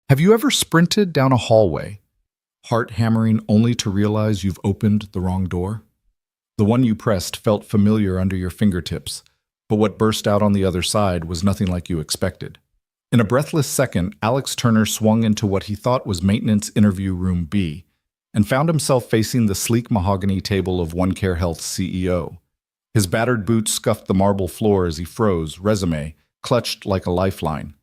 Have you ever sprinted down a hallway, heart hammering only to realize you've opened the wrong door? The one you pressed felt familiar under your fingertips, but what burst out on the other side was nothing like you expected. In a breathless second, Alex Turner swung into what he thought was maintenance interview room B and found himself facing the sleek mahogany table of OneCare Health's CEO. His battered boots scuffed the marble floor as he froze, resume clutched like a lifeline.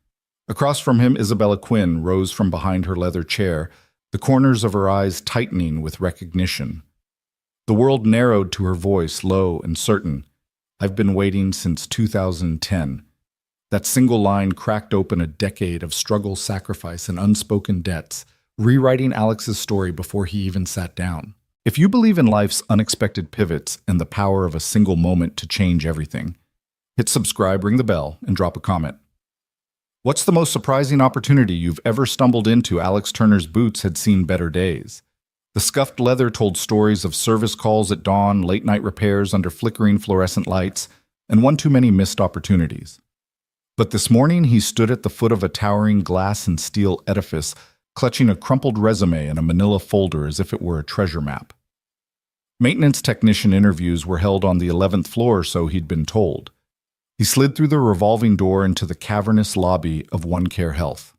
Across from him, Isabella Quinn rose from behind her leather chair, the corners of her eyes tightening with recognition. The world narrowed to her voice, low and certain. "I've been waiting since 2010. That single line cracked open a decade of struggle, sacrifice, and unspoken debts, rewriting Alex's story before he even sat down. If you believe in life's unexpected pivots and the power of a single moment to change everything, hit subscribe, ring the bell, and drop a comment. What's the most surprising opportunity you've ever stumbled into? Alex Turner's boots had seen better days. The scuffed leather told stories of service calls at dawn, late-night repairs under flickering fluorescent lights, and one too many missed opportunities. But this morning he stood at the foot of a towering glass and steel edifice, clutching a crumpled resume and a manila folder as if it were a treasure map. Maintenance technician interviews were held on the 11th floor, so he'd been told. He slid through the revolving door into the cavernous lobby of OneCare Health.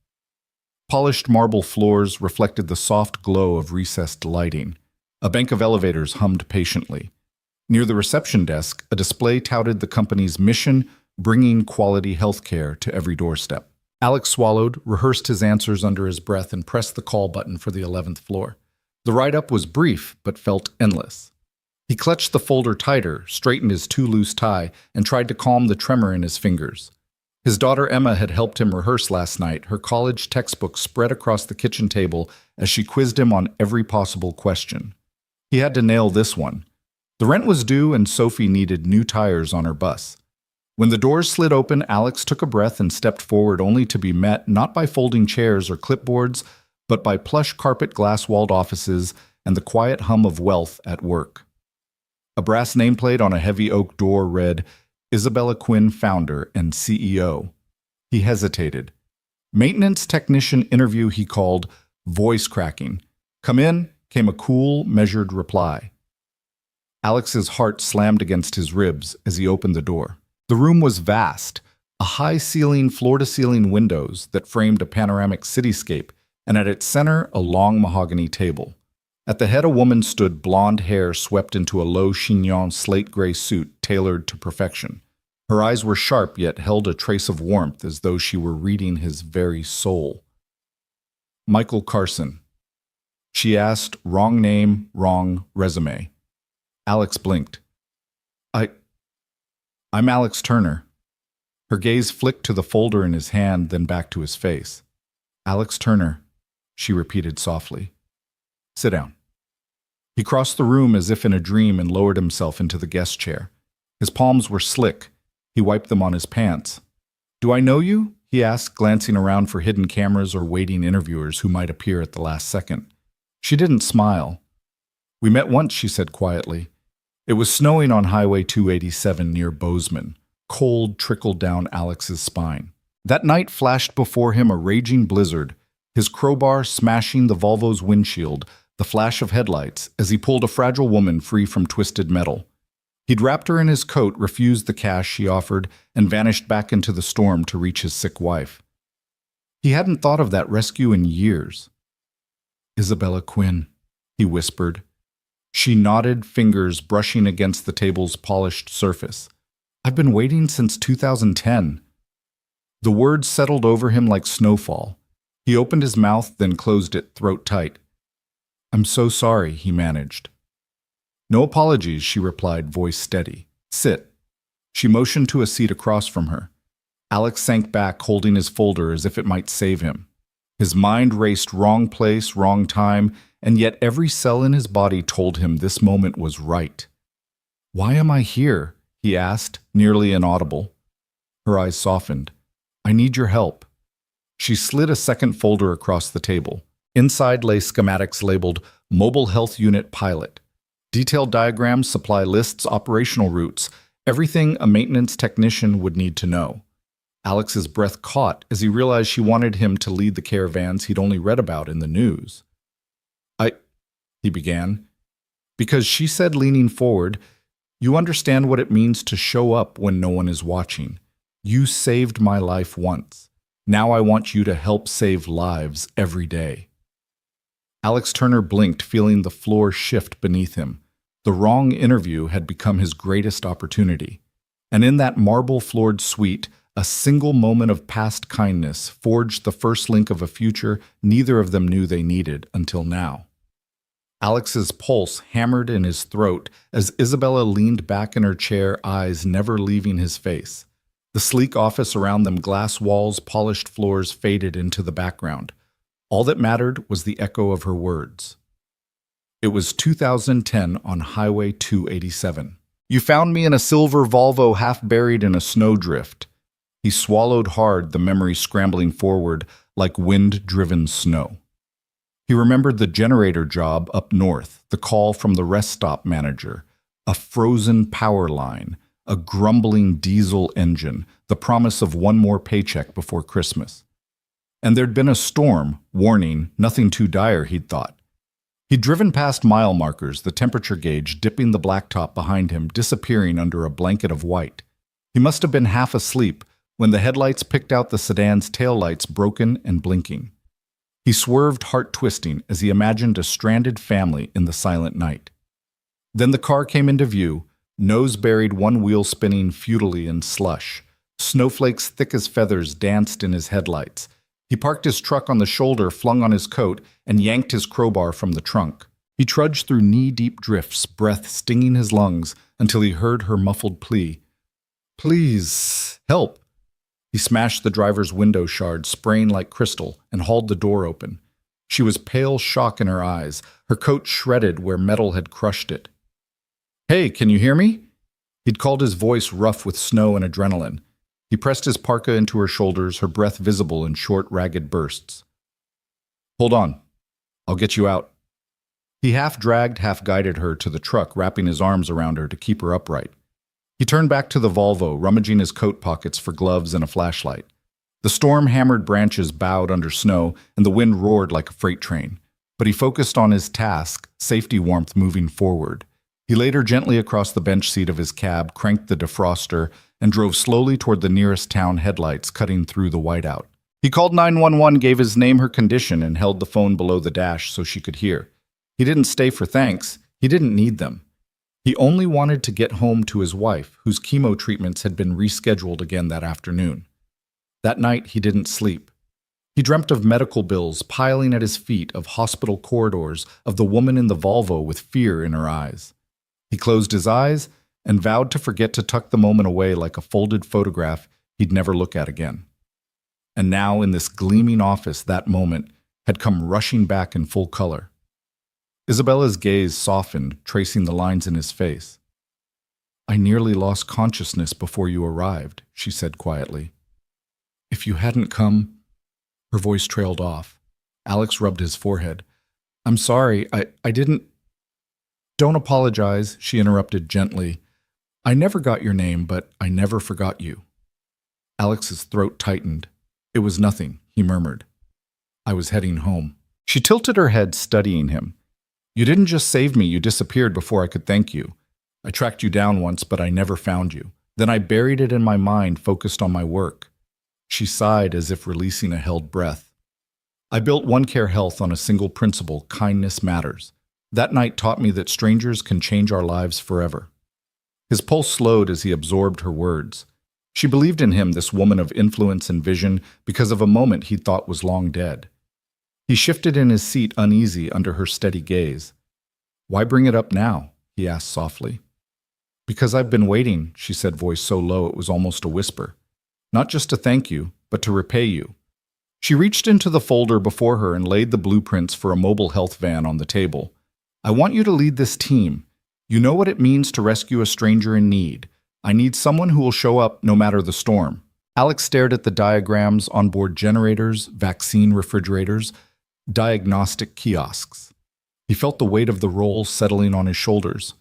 Polished marble floors reflected the soft glow of recessed lighting. A bank of elevators hummed patiently. Near the reception desk, a display touted the company's mission, bringing quality healthcare to every doorstep. Alex swallowed, rehearsed his answers under his breath, and pressed the call button for the 11th floor. The write-up was brief, but felt endless. He clutched the folder tighter, straightened his too-loose tie, and tried to calm the tremor in his fingers. His daughter Emma had helped him rehearse last night, her college textbook spread across the kitchen table as she quizzed him on every possible question. He had to nail this one. The rent was due and Sophie needed new tires on her bus. When the doors slid open, Alex took a breath and stepped forward, only to be met not by folding chairs or clipboards, but by plush carpet glass-walled offices and the quiet hum of wealth at work. A brass nameplate on a heavy oak door read, "Isabella Quinn, founder and CEO." He hesitated. "Maintenance technician interview," he called, voice cracking. "Come in," came a cool, measured reply. Alex's heart slammed against his ribs as he opened the door. The room was vast, a high-ceiling, floor-to-ceiling windows that framed a panoramic cityscape, and at its center, a long mahogany table. At the head, a woman stood, blonde hair swept into a low chignon slate-gray suit tailored to perfection. Her eyes were sharp, yet held a trace of warmth, as though she were reading his very soul. "Michael Carson." She asked, wrong name, wrong resume. Alex blinked. I'm Alex Turner." Her gaze flicked to the folder in his hand, then back to his face. "Alex Turner," she repeated softly. "Sit down." He crossed the room as if in a dream and lowered himself into the guest chair. His palms were slick. He wiped them on his pants. "Do I know you?" he asked, glancing around for hidden cameras or waiting interviewers who might appear at the last second. She didn't smile. "We met once," she said quietly. It was snowing on Highway 287 near Bozeman. Cold trickled down Alex's spine. That night flashed before him a raging blizzard, his crowbar smashing the Volvo's windshield, the flash of headlights as he pulled a fragile woman free from twisted metal. He'd wrapped her in his coat, refused the cash she offered, and vanished back into the storm to reach his sick wife. He hadn't thought of that rescue in years. "Isabella Quinn," he whispered. She nodded, fingers brushing against the table's polished surface. "I've been waiting since 2010. The words settled over him like snowfall. He opened his mouth, then closed it, throat tight. "I'm so sorry," he managed. "No apologies," she replied, voice steady. "Sit." She motioned to a seat across from her. Alex sank back, holding his folder as if it might save him. His mind raced wrong place, wrong time, and yet every cell in his body told him this moment was right. "Why am I here?" he asked, nearly inaudible. Her eyes softened. "I need your help." She slid a second folder across the table. Inside lay schematics labeled Mobile Health Unit Pilot. Detailed diagrams, supply lists, operational routes, everything a maintenance technician would need to know. Alex's breath caught as he realized she wanted him to lead the caravans he'd only read about in the news. He began, because she said, leaning forward, "You understand what it means to show up when no one is watching. You saved my life once. Now I want you to help save lives every day." Alex Turner blinked, feeling the floor shift beneath him. The wrong interview had become his greatest opportunity. And in that marble-floored suite, a single moment of past kindness forged the first link of a future neither of them knew they needed until now. Alex's pulse hammered in his throat as Isabella leaned back in her chair, eyes never leaving his face. The sleek office around them, glass walls, polished floors, faded into the background. All that mattered was the echo of her words. It was 2010 on Highway 287. "You found me in a silver Volvo half buried in a snowdrift." He swallowed hard, the memory scrambling forward like wind-driven snow. He remembered the generator job up north, the call from the rest stop manager, a frozen power line, a grumbling diesel engine, the promise of one more paycheck before Christmas. And there'd been a storm, warning, nothing too dire, he'd thought. He'd driven past mile markers, the temperature gauge dipping the blacktop behind him, disappearing under a blanket of white. He must have been half asleep when the headlights picked out the sedan's taillights broken and blinking. He swerved, heart-twisting, as he imagined a stranded family in the silent night. Then the car came into view, nose buried, one wheel spinning futilely in slush. Snowflakes thick as feathers danced in his headlights. He parked his truck on the shoulder, flung on his coat, and yanked his crowbar from the trunk. He trudged through knee-deep drifts, breath stinging his lungs, until he heard her muffled plea. "Please, help." He smashed the driver's window shard, spraying like crystal, and hauled the door open. She was pale shock in her eyes, her coat shredded where metal had crushed it. "Hey, can you hear me?" He'd called his voice rough with snow and adrenaline. He pressed his parka into her shoulders, her breath visible in short, ragged bursts. "Hold on. I'll get you out." He half-dragged, half-guided her to the truck, wrapping his arms around her to keep her upright. He turned back to the Volvo, rummaging his coat pockets for gloves and a flashlight. The storm-hammered branches bowed under snow, and the wind roared like a freight train. But he focused on his task, safety warmth moving forward. He laid her gently across the bench seat of his cab, cranked the defroster, and drove slowly toward the nearest town headlights cutting through the whiteout. He called 911, gave his name, her condition, and held the phone below the dash so she could hear. He didn't stay for thanks. He didn't need them. He only wanted to get home to his wife, whose chemo treatments had been rescheduled again that afternoon. That night, he didn't sleep. He dreamt of medical bills piling at his feet, of hospital corridors, of the woman in the Volvo with fear in her eyes. He closed his eyes and vowed to forget to tuck the moment away like a folded photograph he'd never look at again. And now, in this gleaming office, that moment had come rushing back in full color. Isabella's gaze softened, tracing the lines in his face. "I nearly lost consciousness before you arrived," she said quietly. "If you hadn't come—" Her voice trailed off. Alex rubbed his forehead. "I'm sorry, I didn't—" "Don't apologize," she interrupted gently. "I never got your name, but I never forgot you." Alex's throat tightened. "It was nothing," he murmured. "I was heading home." She tilted her head, studying him. "You didn't just save me, you disappeared before I could thank you. I tracked you down once, but I never found you. Then I buried it in my mind, focused on my work." She sighed as if releasing a held breath. "I built OneCare Health on a single principle: kindness matters. That night taught me that strangers can change our lives forever." His pulse slowed as he absorbed her words. She believed in him, this woman of influence and vision, because of a moment he thought was long dead. He shifted in his seat, uneasy under her steady gaze. "Why bring it up now?" he asked softly. "Because I've been waiting," she said, voice so low it was almost a whisper. "Not just to thank you, but to repay you." She reached into the folder before her and laid the blueprints for a mobile health van on the table. "I want you to lead this team. You know what it means to rescue a stranger in need. I need someone who will show up no matter the storm." Alex stared at the diagrams: onboard generators, vaccine refrigerators, diagnostic kiosks. He felt the weight of the role settling on his shoulders.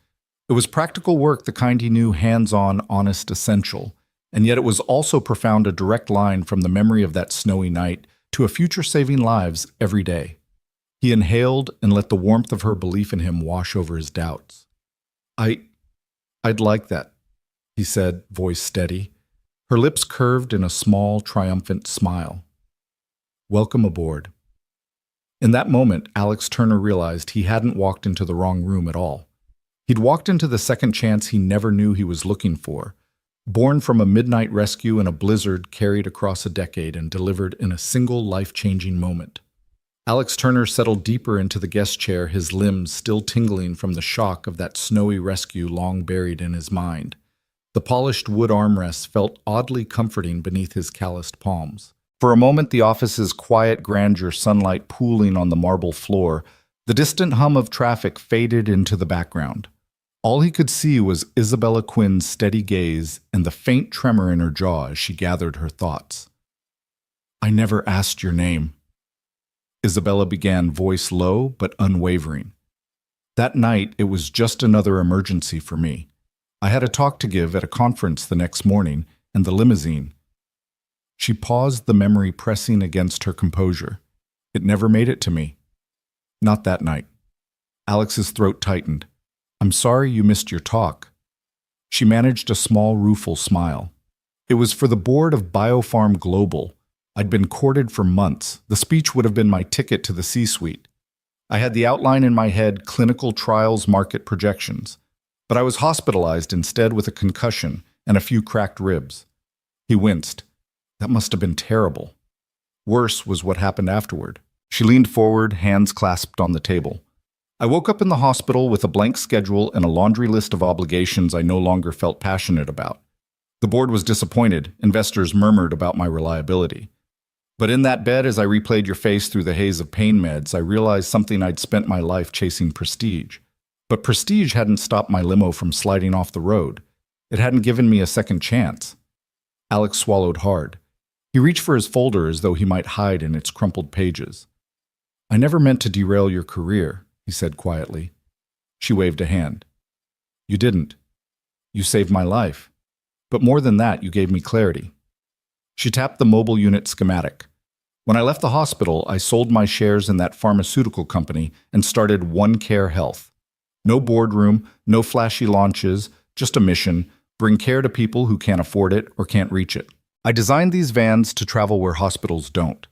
It was practical work, the kind he knew, hands-on, honest, essential. and yet it was also profound, a direct line from the memory of that snowy night to a future saving lives every day. He inhaled and let the warmth of her belief in him wash over his doubts. I'd like that, he said, voice steady. Her lips curved in a small, triumphant smile. Welcome aboard. In that moment, Alex Turner realized he hadn't walked into the wrong room at all. He'd walked into the second chance he never knew he was looking for, born from a midnight rescue in a blizzard carried across a decade and delivered in a single life-changing moment. Alex Turner settled deeper into the guest chair, his limbs still tingling from the shock of that snowy rescue long buried in his mind. The polished wood armrests felt oddly comforting beneath his calloused palms. For a moment, the office's quiet grandeur, sunlight pooling on the marble floor, the distant hum of traffic faded into the background. All he could see was Isabella Quinn's steady gaze and the faint tremor in her jaw as she gathered her thoughts. I never asked your name, Isabella began, voice low but unwavering. That night, it was just another emergency for me. I had a talk to give at a conference the next morning, and the limousine. She paused, the memory pressing against her composure. It never made it to me. Not that night. Alex's throat tightened. I'm sorry you missed your talk. She managed a small, rueful smile. It was for the board of Biopharm Global. I'd been courted for months. The speech would have been my ticket to the C-suite. I had the outline in my head, clinical trials, market projections. But I was hospitalized instead with a concussion and a few cracked ribs. He winced. That must have been terrible. Worse was what happened afterward. She leaned forward, hands clasped on the table. I woke up in the hospital with a blank schedule and a laundry list of obligations I no longer felt passionate about. The board was disappointed. Investors murmured about my reliability. But in that bed, as I replayed your face through the haze of pain meds, I realized something I'd spent my life chasing: prestige. But prestige hadn't stopped my limo from sliding off the road. It hadn't given me a second chance. Alex swallowed hard. He reached for his folder as though he might hide in its crumpled pages. I never meant to derail your career, he said quietly. She waved a hand. You didn't. You saved my life. But more than that, you gave me clarity. She tapped the mobile unit schematic. When I left the hospital, I sold my shares in that pharmaceutical company and started OneCare Health. No boardroom, no flashy launches, just a mission: bring care to people who can't afford it or can't reach it. I designed these vans to travel where hospitals don't.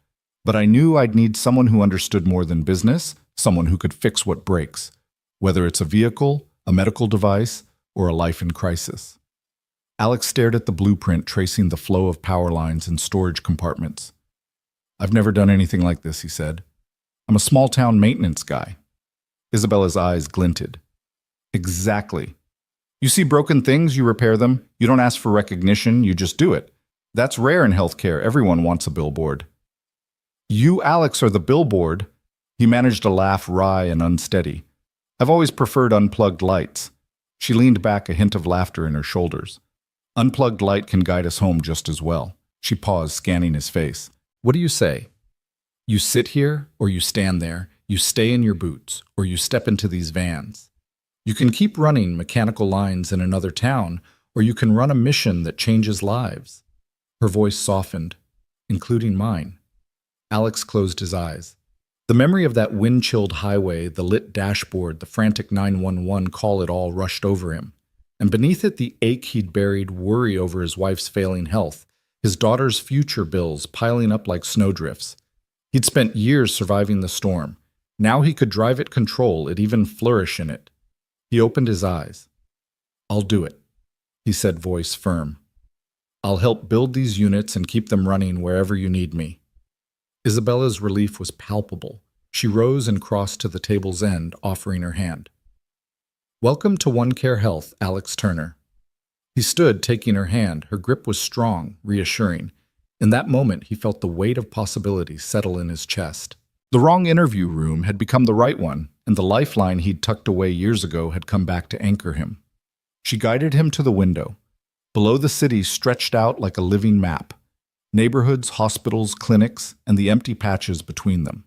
But I knew I'd need someone who understood more than business, someone who could fix what breaks, whether it's a vehicle, a medical device, or a life in crisis. Alex stared at the blueprint tracing the flow of power lines and storage compartments. I've never done anything like this, he said. I'm a small-town maintenance guy. Isabella's eyes glinted. Exactly. You see broken things, you repair them. You don't ask for recognition, you just do it. That's rare in healthcare. Everyone wants a billboard. You, Alex, are the billboard. He managed a laugh, wry and unsteady. I've always preferred unplugged lights. She leaned back, a hint of laughter in her shoulders. Unplugged light can guide us home just as well. She paused, scanning his face. What do you say? You sit here, or you stand there. You stay in your boots, or you step into these vans. You can keep running mechanical lines in another town, or you can run a mission that changes lives. Her voice softened, including mine. Alex closed his eyes. The memory of that wind-chilled highway, the lit dashboard, the frantic 911 call, it all rushed over him. And beneath it, the ache he'd buried, worry over his wife's failing health, his daughter's future bills piling up like snowdrifts. He'd spent years surviving the storm. Now he could drive it, control it, even flourish in it. He opened his eyes. I'll do it, he said, voice firm. I'll help build these units and keep them running wherever you need me. Isabella's relief was palpable. She rose and crossed to the table's end, offering her hand. Welcome to OneCare Health, Alex Turner. He stood, taking her hand. Her grip was strong, reassuring. In that moment, he felt the weight of possibility settle in his chest. The wrong interview room had become the right one, and the lifeline he'd tucked away years ago had come back to anchor him. She guided him to the window. Below, the city stretched out like a living map. Neighborhoods, hospitals, clinics, and the empty patches between them.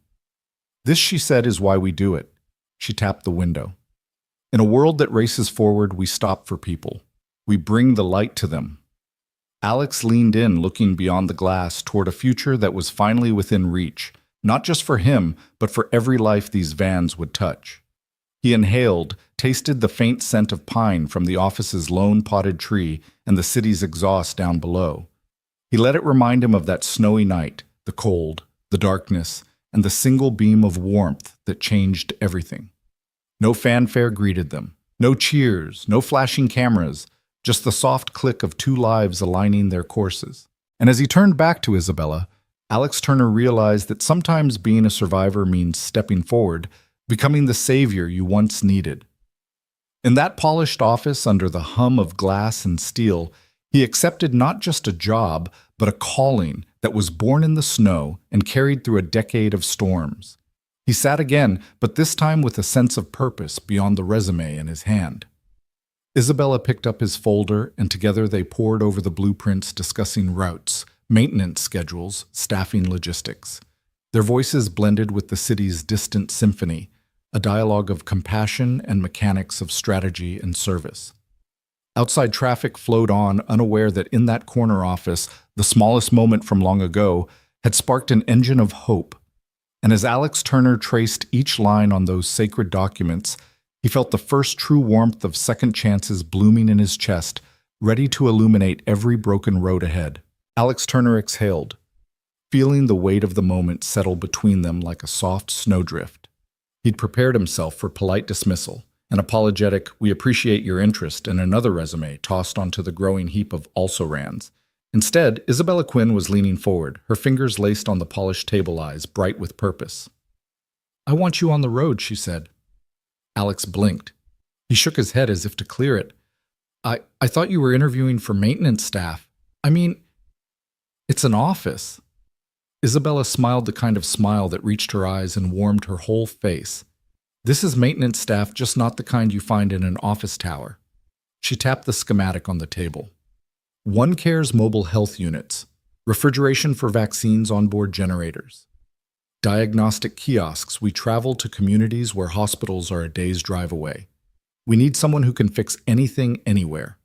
This, she said, is why we do it. She tapped the window. In a world that races forward, we stop for people. We bring the light to them. Alex leaned in, looking beyond the glass toward a future that was finally within reach, not just for him, but for every life these vans would touch. He inhaled, tasted the faint scent of pine from the office's lone potted tree and the city's exhaust down below. He let it remind him of that snowy night, the cold, the darkness, and the single beam of warmth that changed everything. No fanfare greeted them. No cheers, no flashing cameras, just the soft click of two lives aligning their courses. And as he turned back to Isabella, Alex Turner realized that sometimes being a survivor means stepping forward, becoming the savior you once needed. In that polished office under the hum of glass and steel, he accepted not just a job, but a calling that was born in the snow and carried through a decade of storms. He sat again, but this time with a sense of purpose beyond the resume in his hand. Isabella picked up his folder, and together they pored over the blueprints discussing routes, maintenance schedules, staffing logistics. Their voices blended with the city's distant symphony, a dialogue of compassion and mechanics of strategy and service. Outside traffic flowed on, unaware that in that corner office, the smallest moment from long ago, had sparked an engine of hope. And as Alex Turner traced each line on those sacred documents, he felt the first true warmth of second chances blooming in his chest, ready to illuminate every broken road ahead. Alex Turner exhaled, feeling the weight of the moment settle between them like a soft snowdrift. He'd prepared himself for polite dismissal, an apologetic, "We appreciate your interest," and another resume tossed onto the growing heap of also-rans. Instead, Isabella Quinn was leaning forward, her fingers laced on the polished table eyes, bright with purpose. "I want you on the road," she said. Alex blinked. He shook his head as if to clear it. I thought you were interviewing for maintenance staff. I mean, it's an office." Isabella smiled the kind of smile that reached her eyes and warmed her whole face. "This is maintenance staff, just not the kind you find in an office tower." She tapped the schematic on the table. OneCare's mobile health units, refrigeration for vaccines onboard generators. Diagnostic kiosks, we travel to communities where hospitals are a day's drive away. We need someone who can fix anything anywhere.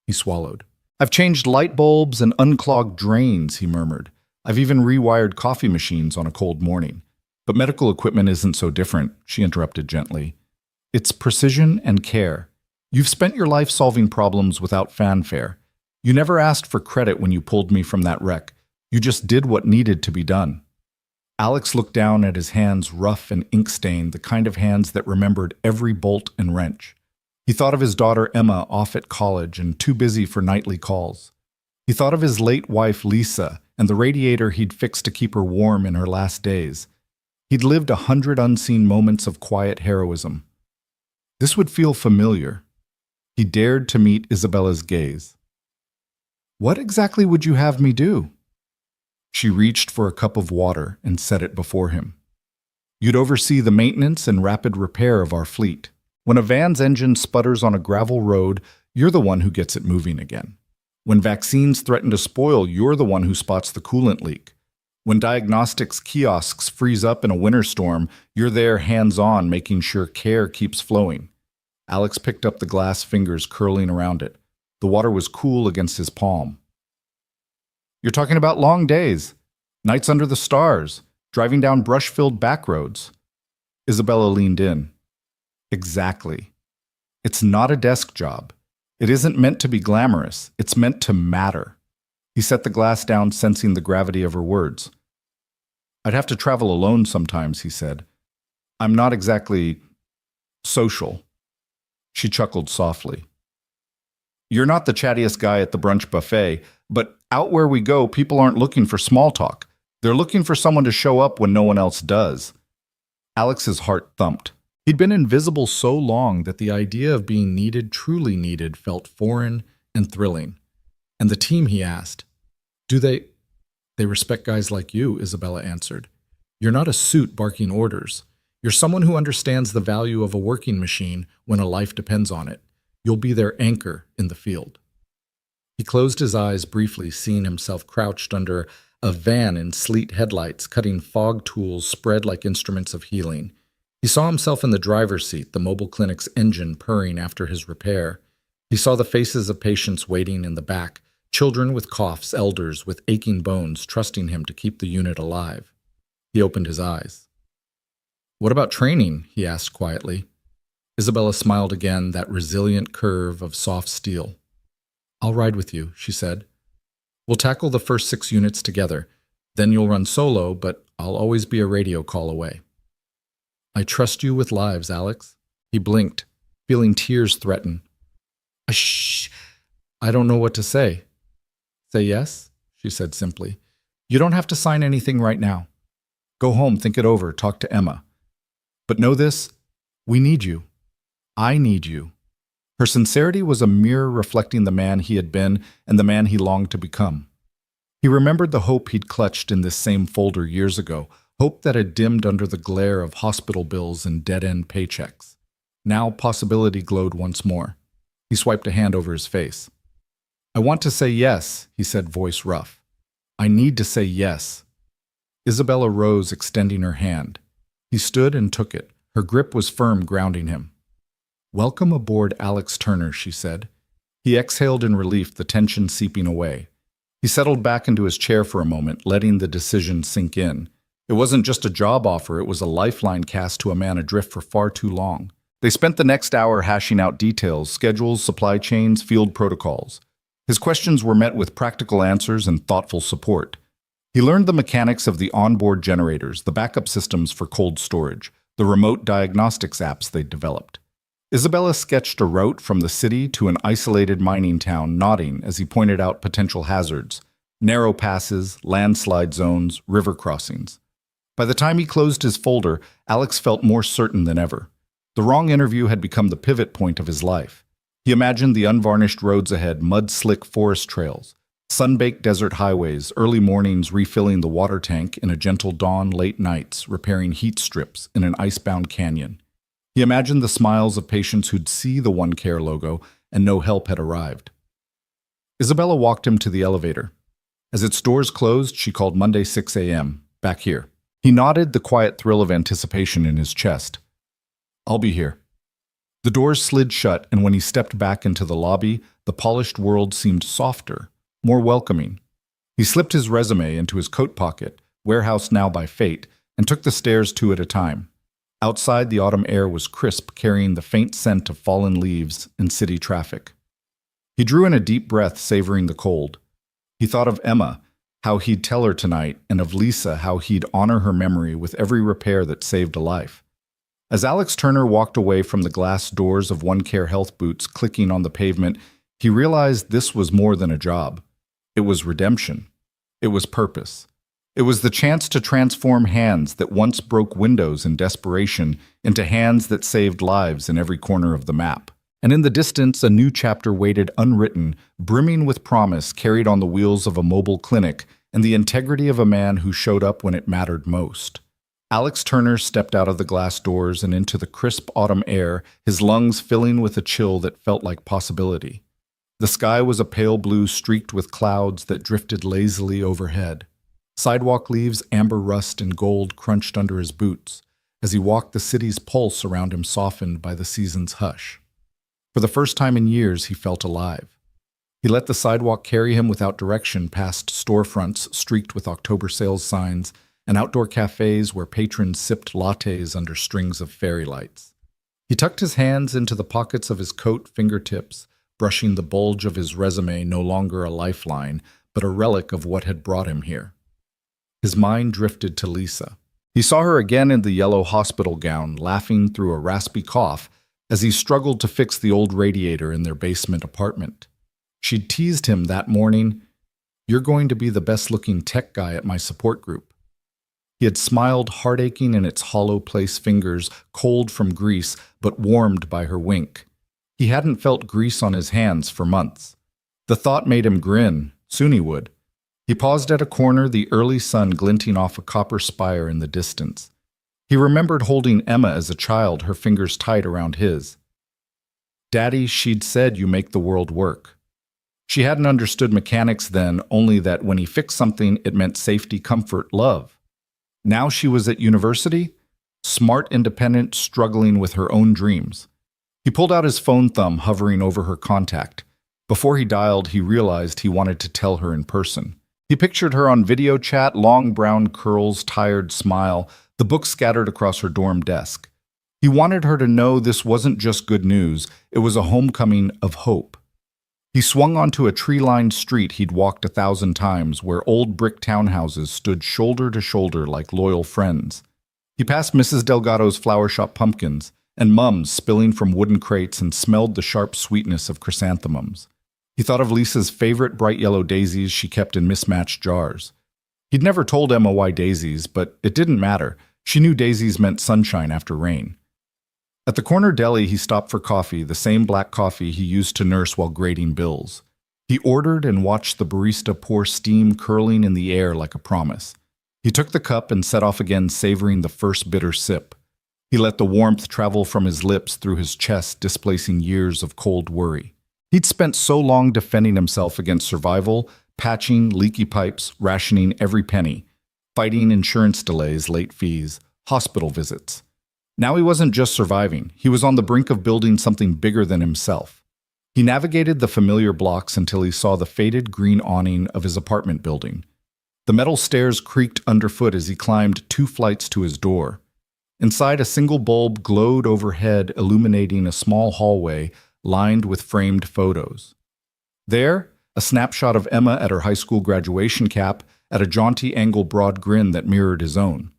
He swallowed. "I've changed light bulbs and unclogged drains," he murmured. "I've even rewired coffee machines on a cold morning. But medical equipment isn't so different," she interrupted gently. "It's precision and care. You've spent your life solving problems without fanfare. You never asked for credit when you pulled me from that wreck. You just did what needed to be done." Alex looked down at his hands, rough and ink-stained, the kind of hands that remembered every bolt and wrench. He thought of his daughter Emma, off at college and too busy for nightly calls. He thought of his late wife Lisa and the radiator he'd fixed to keep her warm in her last days. He'd lived 100 unseen moments of quiet heroism. This would feel familiar. He dared to meet Isabella's gaze. "What exactly would you have me do?" She reached for a cup of water and set it before him. "You'd oversee the maintenance and rapid repair of our fleet. When a van's engine sputters on a gravel road, you're the one who gets it moving again. When vaccines threaten to spoil, you're the one who spots the coolant leak. When diagnostics kiosks freeze up in a winter storm, you're there hands-on making sure care keeps flowing." Alex picked up the glass fingers curling around it. The water was cool against his palm. "You're talking about long days, nights under the stars, driving down brush-filled back roads." Isabella leaned in. "Exactly. It's not a desk job. It isn't meant to be glamorous. It's meant to matter." He set the glass down, sensing the gravity of her words. "I'd have to travel alone sometimes," he said. "I'm not exactly social." She chuckled softly. "You're not the chattiest guy at the brunch buffet, but out where we go, people aren't looking for small talk. They're looking for someone to show up when no one else does." Alex's heart thumped. He'd been invisible so long that the idea of being needed, truly needed, felt foreign and thrilling. "And the team," he asked. "Do they respect guys like you," Isabella answered. "You're not a suit barking orders. You're someone who understands the value of a working machine when a life depends on it. You'll be their anchor in the field." He closed his eyes briefly, seeing himself crouched under a van in sleet headlights, cutting fog tools spread like instruments of healing. He saw himself in the driver's seat, the mobile clinic's engine purring after his repair. He saw the faces of patients waiting in the back, Children with coughs, elders with aching bones trusting him to keep the unit alive. He opened his eyes. "What about training?" he asked quietly. Isabella smiled again, that resilient curve of soft steel. "I'll ride with you," she said. "We'll tackle the first 6 units together. Then you'll run solo, but I'll always be a radio call away." "I trust you with lives, Alex." He blinked, feeling tears threaten. "Shh! I don't know what to say." "Say yes," she said simply. "You don't have to sign anything right now. Go home, think it over, talk to Emma. But know this, we need you. I need you." Her sincerity was a mirror reflecting the man he had been and the man he longed to become. He remembered the hope he'd clutched in this same folder years ago, hope that had dimmed under the glare of hospital bills and dead-end paychecks. Now possibility glowed once more. He swiped a hand over his face. "I want to say yes," he said, voice rough. "I need to say yes." Isabella rose, extending her hand. He stood and took it. Her grip was firm, grounding him. "Welcome aboard, Alex Turner," she said. He exhaled in relief, the tension seeping away. He settled back into his chair for a moment, letting the decision sink in. It wasn't just a job offer, it was a lifeline cast to a man adrift for far too long. They spent the next hour hashing out details, schedules, supply chains, field protocols. His questions were met with practical answers and thoughtful support. He learned the mechanics of the onboard generators, the backup systems for cold storage, the remote diagnostics apps they'd developed. Isabella sketched a route from the city to an isolated mining town, nodding as he pointed out potential hazards, narrow passes, landslide zones, river crossings. By the time he closed his folder, Alex felt more certain than ever. The wrong interview had become the pivot point of his life. He imagined the unvarnished roads ahead, mud-slick forest trails, sun-baked desert highways, early mornings refilling the water tank in a gentle dawn, late nights repairing heat strips in an icebound canyon. He imagined the smiles of patients who'd see the OneCare logo and no help had arrived. Isabella walked him to the elevator. As its doors closed, she called Monday 6 a.m., "Back here." He nodded, the quiet thrill of anticipation in his chest. "I'll be here." The doors slid shut, and when he stepped back into the lobby, the polished world seemed softer, more welcoming. He slipped his resume into his coat pocket, warehoused now by fate, and took the stairs 2 at a time. Outside, the autumn air was crisp, carrying the faint scent of fallen leaves and city traffic. He drew in a deep breath, savoring the cold. He thought of Emma, how he'd tell her tonight, and of Lisa, how he'd honor her memory with every repair that saved a life. As Alex Turner walked away from the glass doors of OneCare Health boots clicking on the pavement, he realized this was more than a job. It was redemption. It was purpose. It was the chance to transform hands that once broke windows in desperation into hands that saved lives in every corner of the map. And in the distance, a new chapter waited unwritten, brimming with promise, carried on the wheels of a mobile clinic and the integrity of a man who showed up when it mattered most. Alex Turner stepped out of the glass doors and into the crisp autumn air, his lungs filling with a chill that felt like possibility. The sky was a pale blue streaked with clouds that drifted lazily overhead. Sidewalk leaves, amber rust and gold crunched under his boots. As he walked, the city's pulse around him softened by the season's hush. For the first time in years, he felt alive. He let the sidewalk carry him without direction past storefronts streaked with October sales signs and outdoor cafes where patrons sipped lattes under strings of fairy lights. He tucked his hands into the pockets of his coat fingertips, brushing the bulge of his resume, no longer a lifeline, but a relic of what had brought him here. His mind drifted to Lisa. He saw her again in the yellow hospital gown, laughing through a raspy cough as he struggled to fix the old radiator in their basement apartment. She'd teased him that morning, "You're going to be the best-looking tech guy at my support group." He had smiled, heart aching in its hollow place fingers, cold from grease, but warmed by her wink. He hadn't felt grease on his hands for months. The thought made him grin. Soon he would. He paused at a corner, the early sun glinting off a copper spire in the distance. He remembered holding Emma as a child, her fingers tight around his. "Daddy, she'd said you make the world work." She hadn't understood mechanics then, only that when he fixed something, it meant safety, comfort, love. Now she was at university, smart, independent, struggling with her own dreams. He pulled out his phone thumb, hovering over her contact. Before he dialed, he realized he wanted to tell her in person. He pictured her on video chat, long brown curls, tired smile, the book scattered across her dorm desk. He wanted her to know this wasn't just good news, it was a homecoming of hope. He swung onto a tree-lined street he'd walked 1,000 times, where old brick townhouses stood shoulder to shoulder like loyal friends. He passed Mrs. Delgado's flower shop pumpkins, and mums spilling from wooden crates, and smelled the sharp sweetness of chrysanthemums. He thought of Lisa's favorite bright yellow daisies she kept in mismatched jars. He'd never told Emma why daisies, but it didn't matter. She knew daisies meant sunshine after rain. At the corner deli, he stopped for coffee, the same black coffee he used to nurse while grading bills. He ordered and watched the barista pour steam curling in the air like a promise. He took the cup and set off again, savoring the first bitter sip. He let the warmth travel from his lips through his chest, displacing years of cold worry. He'd spent so long defending himself against survival, patching leaky pipes, rationing every penny, fighting insurance delays, late fees, hospital visits. Now he wasn't just surviving, he was on the brink of building something bigger than himself. He navigated the familiar blocks until he saw the faded green awning of his apartment building. The metal stairs creaked underfoot as he climbed 2 flights to his door. Inside, a single bulb glowed overhead, illuminating a small hallway lined with framed photos. There, a snapshot of Emma at her high school graduation cap, at a jaunty angle broad grin that mirrored his own.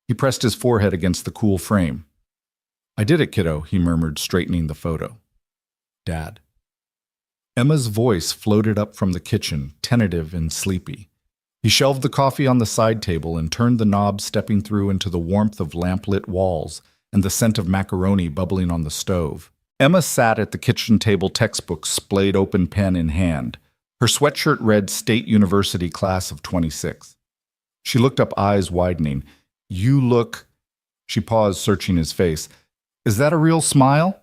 He pressed his forehead against the cool frame. "I did it, kiddo," he murmured, straightening the photo. "Dad." Emma's voice floated up from the kitchen, tentative and sleepy. He shelved the coffee on the side table and turned the knob, stepping through into the warmth of lamp-lit walls and the scent of macaroni bubbling on the stove. Emma sat at the kitchen table, textbook splayed open, pen in hand. Her sweatshirt read State University Class of 26. She looked up, eyes widening. "You look—" She paused, searching his face. "Is that a real smile?"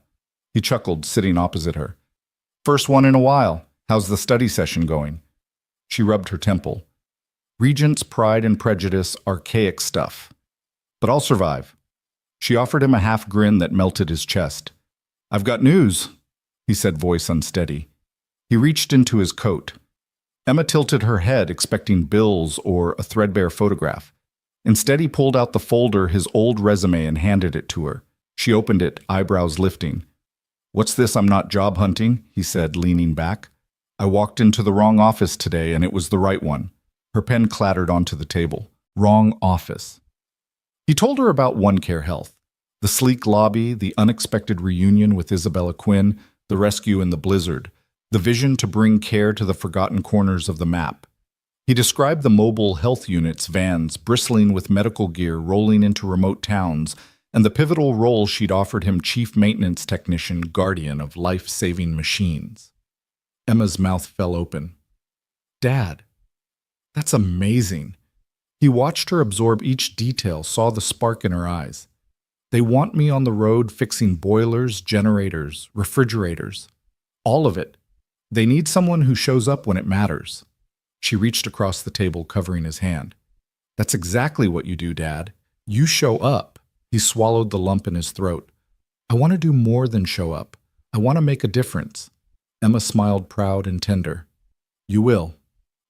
He chuckled, sitting opposite her. "First one in a while. How's the study session going?" She rubbed her temple. "Regents, Pride and Prejudice, archaic stuff. But I'll survive." She offered him a half grin that melted his chest. "I've got news," he said, voice unsteady. He reached into his coat. Emma tilted her head, expecting bills or a threadbare photograph. Instead, he pulled out the folder, his old resume, and handed it to her. She opened it, eyebrows lifting. "What's this? I'm not job hunting," he said, leaning back. "I walked into the wrong office today, and it was the right one." Her pen clattered onto the table. Wrong office. He told her about OneCare Health. The sleek lobby, the unexpected reunion with Isabella Quinn, the rescue in the blizzard, the vision to bring care to the forgotten corners of the map. He described the mobile health units, vans, bristling with medical gear rolling into remote towns, and the pivotal role she'd offered him, chief maintenance technician, guardian of life-saving machines. Emma's mouth fell open. "Dad, that's amazing." He watched her absorb each detail, saw the spark in her eyes. "They want me on the road fixing boilers, generators, refrigerators. All of it. They need someone who shows up when it matters." She reached across the table, covering his hand. "That's exactly what you do, Dad. You show up." He swallowed the lump in his throat. "I want to do more than show up. I want to make a difference." Emma smiled, proud and tender. "You will.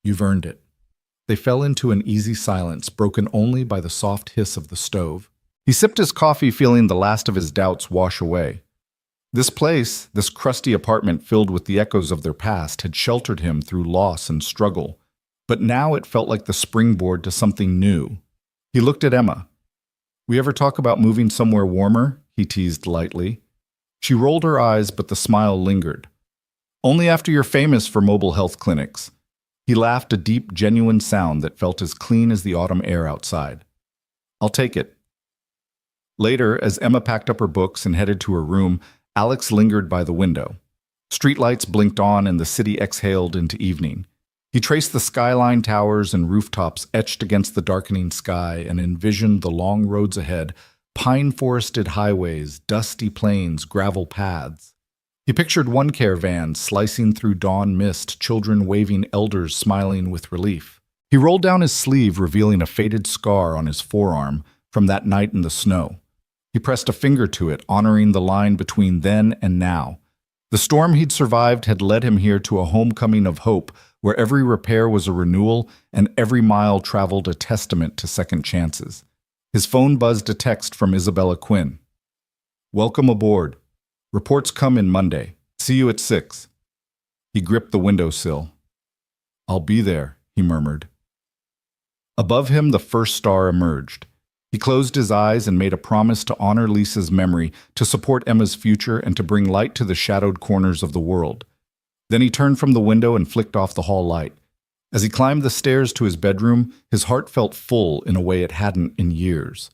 You've earned it." They fell into an easy silence, broken only by the soft hiss of the stove. He sipped his coffee, feeling the last of his doubts wash away. This place, this crusty apartment filled with the echoes of their past, had sheltered him through loss and struggle. But now it felt like the springboard to something new. He looked at Emma. "We ever talk about moving somewhere warmer?" he teased lightly. She rolled her eyes, but the smile lingered. "Only after you're famous for mobile health clinics." He laughed, a deep, genuine sound that felt as clean as the autumn air outside. "I'll take it." Later, as Emma packed up her books and headed to her room, Alex lingered by the window. Streetlights blinked on and the city exhaled into evening. He traced the skyline towers and rooftops etched against the darkening sky and envisioned the long roads ahead, pine-forested highways, dusty plains, gravel paths. He pictured OneCare vans slicing through dawn mist, children waving, elders smiling with relief. He rolled down his sleeve, revealing a faded scar on his forearm from that night in the snow. He pressed a finger to it, honoring the line between then and now. The storm he'd survived had led him here to a homecoming of hope, where every repair was a renewal and every mile traveled a testament to second chances. His phone buzzed a text from Isabella Quinn. "Welcome aboard. Reports come in Monday. See you at 6. He gripped the windowsill. "I'll be there," he murmured. Above him, the first star emerged. He closed his eyes and made a promise to honor Lisa's memory, to support Emma's future, and to bring light to the shadowed corners of the world. Then he turned from the window and flicked off the hall light. As he climbed the stairs to his bedroom, his heart felt full in a way it hadn't in years.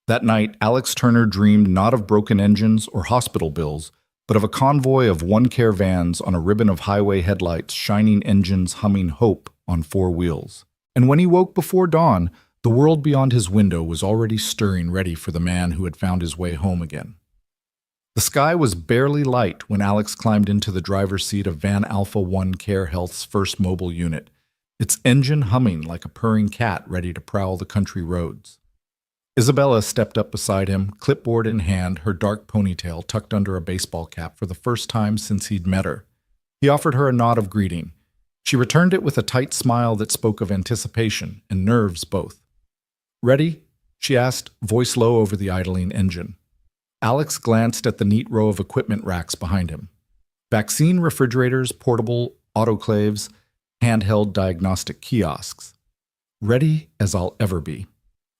That night, Alex Turner dreamed not of broken engines or hospital bills, but of a convoy of one-care vans on a ribbon of highway headlights, shining engines humming hope on 4 wheels. And when he woke before dawn, the world beyond his window was already stirring, ready for the man who had found his way home again. The sky was barely light when Alex climbed into the driver's seat of Van Alpha One Care Health's first mobile unit, its engine humming like a purring cat ready to prowl the country roads. Isabella stepped up beside him, clipboard in hand, her dark ponytail tucked under a baseball cap for the first time since he'd met her. He offered her a nod of greeting. She returned it with a tight smile that spoke of anticipation and nerves both. "Ready?" she asked, voice low over the idling engine. Alex glanced at the neat row of equipment racks behind him. Vaccine refrigerators, portable autoclaves, handheld diagnostic kiosks. Ready as I'll ever be.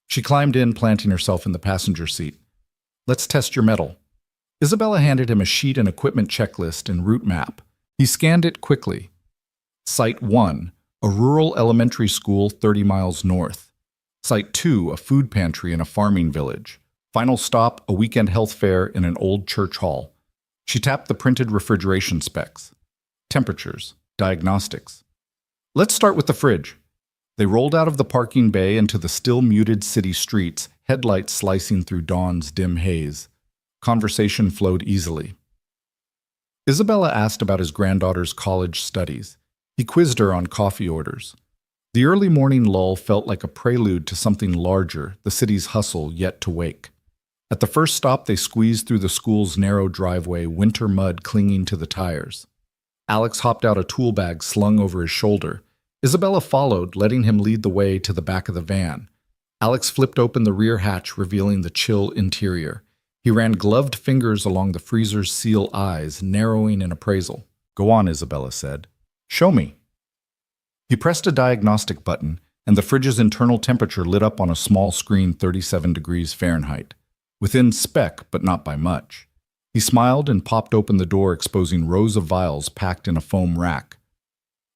She climbed in, planting herself in the passenger seat. "Let's test your mettle." Isabella handed him a sheet and equipment checklist and route map. He scanned it quickly. Site 1, a rural elementary school 30 miles north. Site 2, a food pantry in a farming village. Final stop, a weekend health fair in an old church hall. She tapped the printed refrigeration specs. Temperatures, diagnostics. "Let's start with the fridge." They rolled out of the parking bay into the still muted city streets, headlights slicing through dawn's dim haze. Conversation flowed easily. Isabella asked about his granddaughter's college studies. He quizzed her on coffee orders. The early morning lull felt like a prelude to something larger, the city's hustle yet to wake. At the first stop, they squeezed through the school's narrow driveway, winter mud clinging to the tires. Alex hopped out a tool bag slung over his shoulder. Isabella followed, letting him lead the way to the back of the van. Alex flipped open the rear hatch, revealing the chill interior. He ran gloved fingers along the freezer's seal eyes, narrowing in appraisal. "Go on," Isabella said. "Show me." He pressed a diagnostic button, and the fridge's internal temperature lit up on a small screen 37 degrees Fahrenheit. Within spec, but not by much. He smiled and popped open the door, exposing rows of vials packed in a foam rack.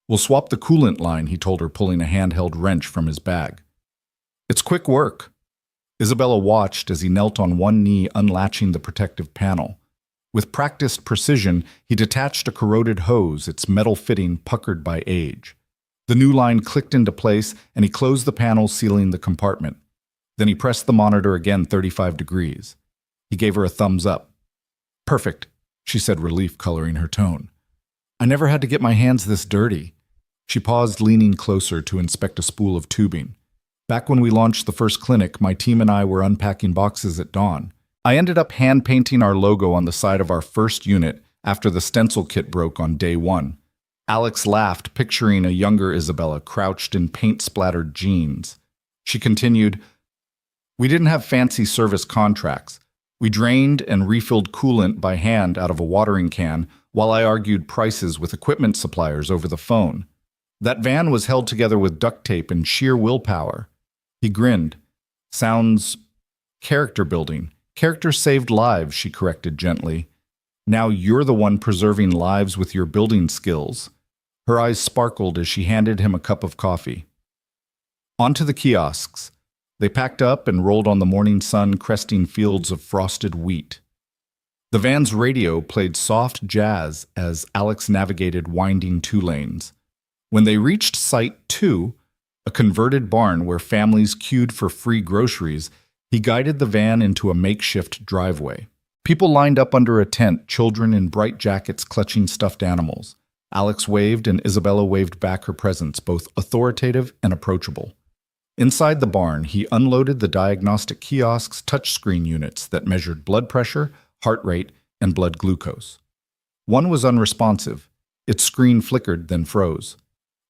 "We'll swap the coolant line," he told her, pulling a handheld wrench from his bag. "It's quick work." Isabella watched as he knelt on one knee, unlatching the protective panel. With practiced precision, he detached a corroded hose, its metal fitting puckered by age. The new line clicked into place, and he closed the panel, sealing the compartment. Then he pressed the monitor again 35 degrees. He gave her a thumbs up. "Perfect," she said, relief coloring her tone. "I never had to get my hands this dirty." She paused, leaning closer to inspect a spool of tubing. "Back when we launched the first clinic, my team and I were unpacking boxes at dawn. I ended up hand-painting our logo on the side of our first unit after the stencil kit broke on day 1. Alex laughed, picturing a younger Isabella crouched in paint-splattered jeans. She continued, "We didn't have fancy service contracts. We drained and refilled coolant by hand out of a watering can while I argued prices with equipment suppliers over the phone. That van was held together with duct tape and sheer willpower." He grinned. "Sounds character building. Character saved lives," she corrected gently. "Now you're the one preserving lives with your building skills." Her eyes sparkled as she handed him a cup of coffee. Onto the kiosks. They packed up and rolled on the morning sun, cresting fields of frosted wheat. The van's radio played soft jazz as Alex navigated winding 2 lanes. When they reached Site 2, a converted barn where families queued for free groceries, he guided the van into a makeshift driveway. People lined up under a tent, children in bright jackets clutching stuffed animals. Alex waved and Isabella waved back her presence, both authoritative and approachable. Inside the barn, he unloaded the diagnostic kiosks' touchscreen units that measured blood pressure, heart rate, and blood glucose. One was unresponsive. Its screen flickered, then froze.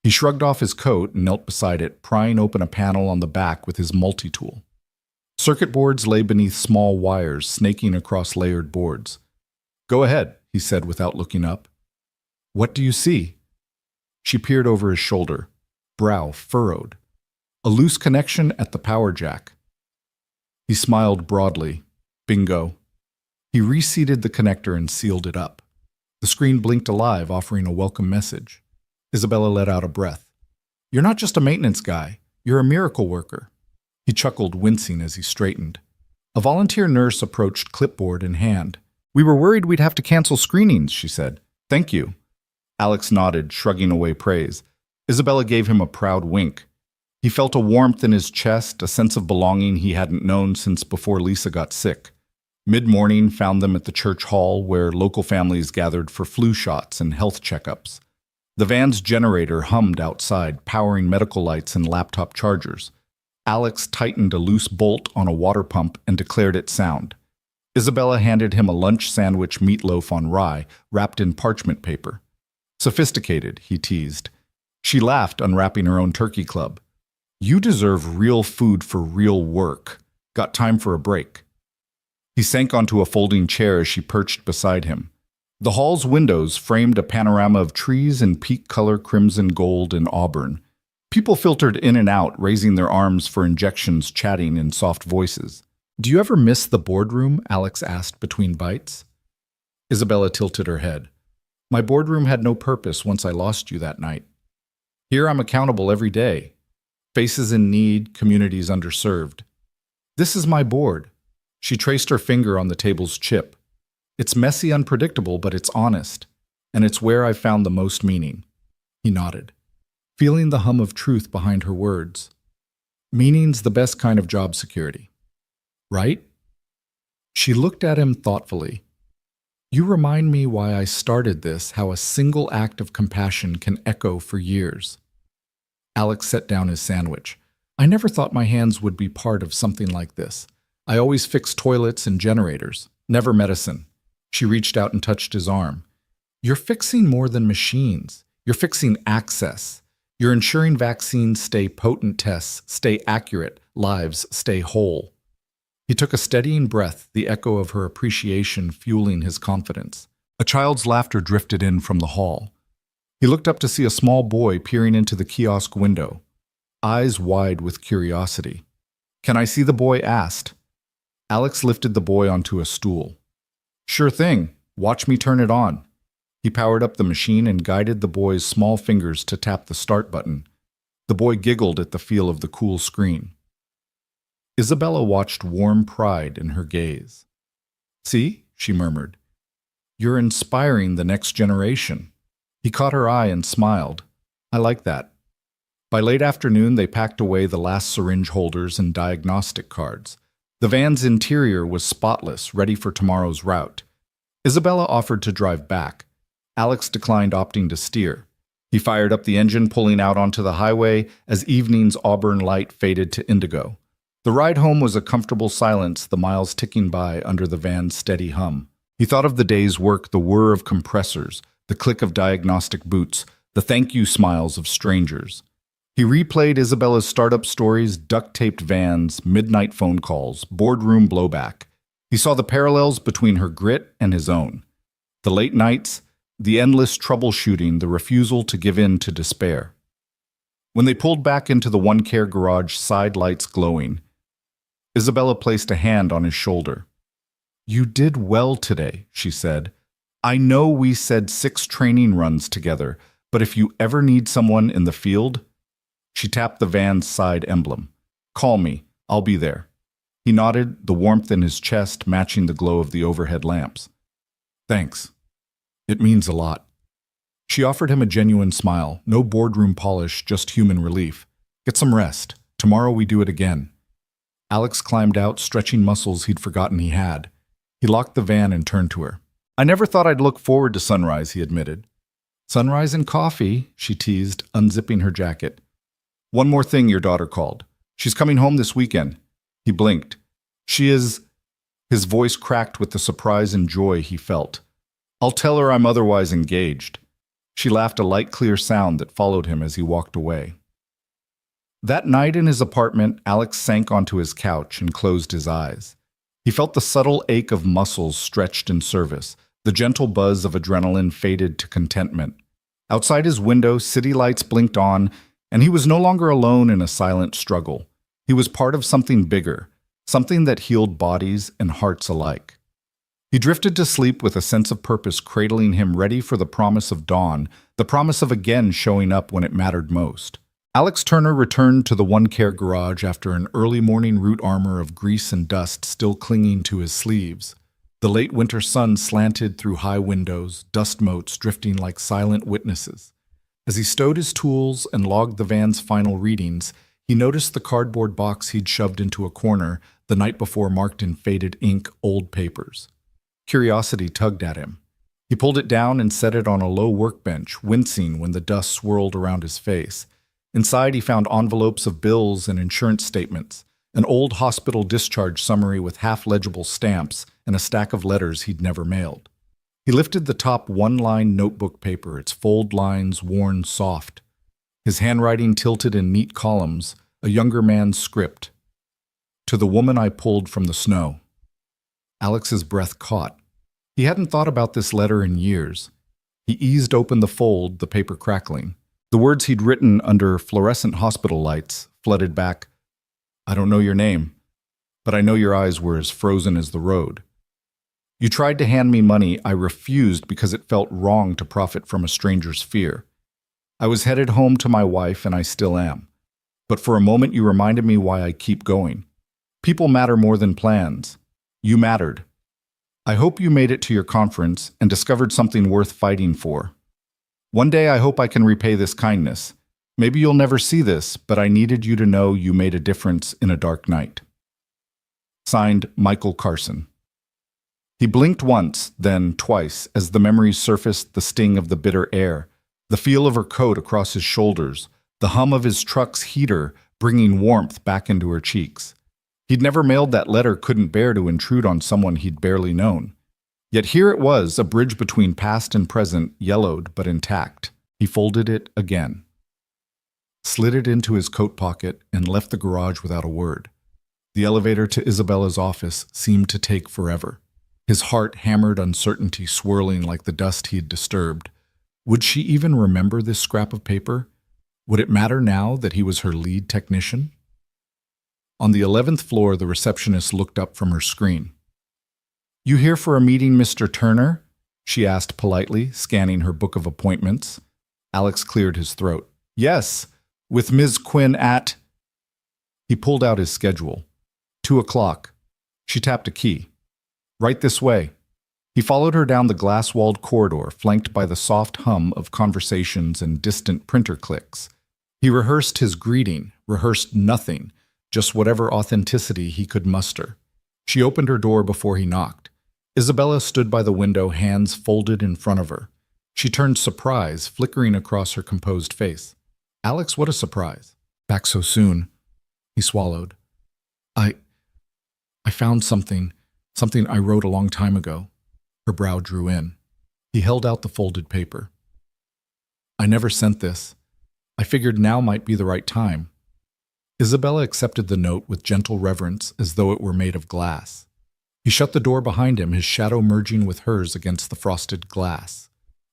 He shrugged off his coat and knelt beside it, prying open a panel on the back with his multi-tool. Circuit boards lay beneath small wires, snaking across layered boards. "Go ahead," he said without looking up. "What do you see?" She peered over his shoulder, brow furrowed. A loose connection at the power jack. He smiled broadly. Bingo. He reseated the connector and sealed it up. The screen blinked alive, offering a welcome message. Isabella let out a breath. "You're not just a maintenance guy. You're a miracle worker." He chuckled, wincing as he straightened. A volunteer nurse approached, clipboard in hand. "We were worried we'd have to cancel screenings," she said. "Thank you." Alex nodded, shrugging away praise. Isabella gave him a proud wink. He felt a warmth in his chest, a sense of belonging he hadn't known since before Lisa got sick. Mid-morning found them at the church hall where local families gathered for flu shots and health checkups. The van's generator hummed outside, powering medical lights and laptop chargers. Alex tightened a loose bolt on a water pump and declared it sound. Isabella handed him a lunch sandwich meatloaf on rye, wrapped in parchment paper. "Sophisticated," he teased. She laughed, unwrapping her own turkey club. "You deserve real food for real work. Got time for a break." He sank onto a folding chair as she perched beside him. The hall's windows framed a panorama of trees in peak color crimson, gold, and auburn. People filtered in and out, raising their arms for injections, chatting in soft voices. "Do you ever miss the boardroom?" Alex asked between bites. Isabella tilted her head. "My boardroom had no purpose once I lost you that night. Here I'm accountable every day. Faces in need, communities underserved. This is my board." She traced her finger on the table's chip. "It's messy, unpredictable, but it's honest. And it's where I found the most meaning." He nodded, feeling the hum of truth behind her words. "Meaning's the best kind of job security. Right?" She looked at him thoughtfully. "You remind me why I started this, how a single act of compassion can echo for years." Alex set down his sandwich. "I never thought my hands would be part of something like this. I always fixed toilets and generators, never medicine." She reached out and touched his arm. "You're fixing more than machines. You're fixing access. You're ensuring vaccines stay potent, tests stay accurate, lives stay whole." He took a steadying breath, the echo of her appreciation fueling his confidence. A child's laughter drifted in from the hall. He looked up to see a small boy peering into the kiosk window, eyes wide with curiosity. "Can I see the boy?" asked. Alex lifted the boy onto a stool. "Sure thing. Watch me turn it on." He powered up the machine and guided the boy's small fingers to tap the start button. The boy giggled at the feel of the cool screen. Isabella watched warm pride in her gaze. "See?" she murmured. "You're inspiring the next generation." He caught her eye and smiled. "I like that." By late afternoon, they packed away the last syringe holders and diagnostic cards. The van's interior was spotless, ready for tomorrow's route. Isabella offered to drive back. Alex declined, opting to steer. He fired up the engine, pulling out onto the highway as evening's auburn light faded to indigo. The ride home was a comfortable silence, the miles ticking by under the van's steady hum. He thought of the day's work, the whir of compressors, the click of diagnostic boots, the thank you smiles of strangers. He replayed Isabella's startup stories, duct-taped vans, midnight phone calls, boardroom blowback. He saw the parallels between her grit and his own. The late nights, the endless troubleshooting, the refusal to give in to despair. When they pulled back into the one-care garage, side lights glowing, Isabella placed a hand on his shoulder. "You did well today," she said. "I know we said 6 training runs together, but if you ever need someone in the field..." She tapped the van's side emblem. "Call me. I'll be there." He nodded, the warmth in his chest matching the glow of the overhead lamps. "Thanks. It means a lot." She offered him a genuine smile, no boardroom polish, just human relief. "Get some rest. Tomorrow we do it again." Alex climbed out, stretching muscles he'd forgotten he had. He locked the van and turned to her. "I never thought I'd look forward to sunrise," he admitted. "Sunrise and coffee," she teased, unzipping her jacket. "One more thing," your daughter called. "She's coming home this weekend." He blinked. "She is..." His voice cracked with the surprise and joy he felt. I'll tell her I'm otherwise engaged. She laughed a light, clear sound that followed him as he walked away. That night in his apartment, Alex sank onto his couch and closed his eyes. He felt the subtle ache of muscles stretched in service. The gentle buzz of adrenaline faded to contentment. Outside his window, city lights blinked on, and he was no longer alone in a silent struggle. He was part of something bigger, something that healed bodies and hearts alike. He drifted to sleep with a sense of purpose cradling him, ready for the promise of dawn, the promise of again showing up when it mattered most. Alex Turner returned to the One Care garage after an early morning root armor of grease and dust still clinging to his sleeves. The late winter sun slanted through high windows, dust motes drifting like silent witnesses. As he stowed his tools and logged the van's final readings, he noticed the cardboard box he'd shoved into a corner the night before, marked in faded ink old papers. Curiosity tugged at him. He pulled it down and set it on a low workbench, wincing when the dust swirled around his face. Inside, he found envelopes of bills and insurance statements, an old hospital discharge summary with half-legible stamps, and a stack of letters he'd never mailed. He lifted the top one-line notebook paper, its fold lines worn soft. His handwriting tilted in neat columns, a younger man's script. To the woman I pulled from the snow. Alex's breath caught. He hadn't thought about this letter in years. He eased open the fold, the paper crackling. The words he'd written under fluorescent hospital lights flooded back. I don't know your name, but I know your eyes were as frozen as the road. You tried to hand me money. I refused because it felt wrong to profit from a stranger's fear. I was headed home to my wife, and I still am. But for a moment you reminded me why I keep going. People matter more than plans. You mattered. I hope you made it to your conference and discovered something worth fighting for. One day I hope I can repay this kindness. Maybe you'll never see this, but I needed you to know you made a difference in a dark night. Signed, Michael Carson. He blinked once, then twice, as the memories surfaced, the sting of the bitter air, the feel of her coat across his shoulders, the hum of his truck's heater bringing warmth back into her cheeks. He'd never mailed that letter, couldn't bear to intrude on someone he'd barely known. Yet here it was, a bridge between past and present, yellowed but intact. He folded it again, slid it into his coat pocket, and left the garage without a word. The elevator to Isabella's office seemed to take forever. His heart hammered, uncertainty swirling like the dust he had disturbed. Would she even remember this scrap of paper? Would it matter now that he was her lead technician? On the 11th floor, the receptionist looked up from her screen. You here for a meeting, Mr. Turner? She asked politely, scanning her book of appointments. Alex cleared his throat. Yes, with Ms. Quinn at... He pulled out his schedule. 2 o'clock. She tapped a key. Right this way. He followed her down the glass-walled corridor, flanked by the soft hum of conversations and distant printer clicks. He rehearsed his greeting, rehearsed nothing, just whatever authenticity he could muster. She opened her door before he knocked. Isabella stood by the window, hands folded in front of her. She turned surprise, flickering across her composed face. Alex, what a surprise. Back so soon. He swallowed. I found something I wrote a long time ago. Her brow drew in. He held out the folded paper. I never sent this. I figured now might be the right time. Isabella accepted the note with gentle reverence, as though it were made of glass. He shut the door behind him, his shadow merging with hers against the frosted glass.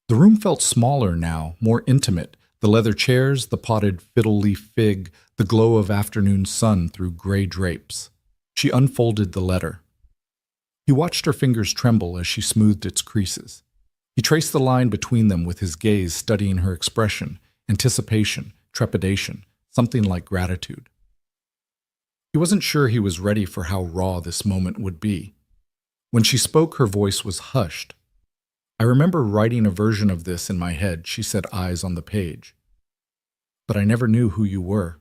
The room felt smaller now, more intimate, the leather chairs, the potted fiddle-leaf fig, the glow of afternoon sun through gray drapes. She unfolded the letter. He watched her fingers tremble as she smoothed its creases. He traced the line between them with his gaze, studying her expression, anticipation, trepidation, something like gratitude. He wasn't sure he was ready for how raw this moment would be. When she spoke, her voice was hushed. I remember writing a version of this in my head, she said, eyes on the page. But I never knew who you were.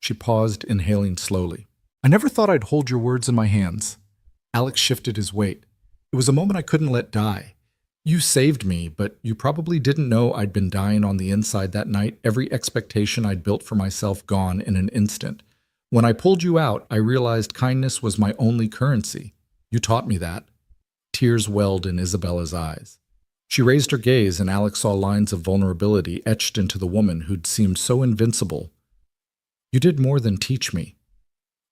She paused, inhaling slowly. I never thought I'd hold your words in my hands. Alex shifted his weight. It was a moment I couldn't let die. You saved me, but you probably didn't know I'd been dying on the inside that night, every expectation I'd built for myself gone in an instant. When I pulled you out, I realized kindness was my only currency. You taught me that. Tears welled in Isabella's eyes. She raised her gaze, and Alex saw lines of vulnerability etched into the woman who'd seemed so invincible. You did more than teach me.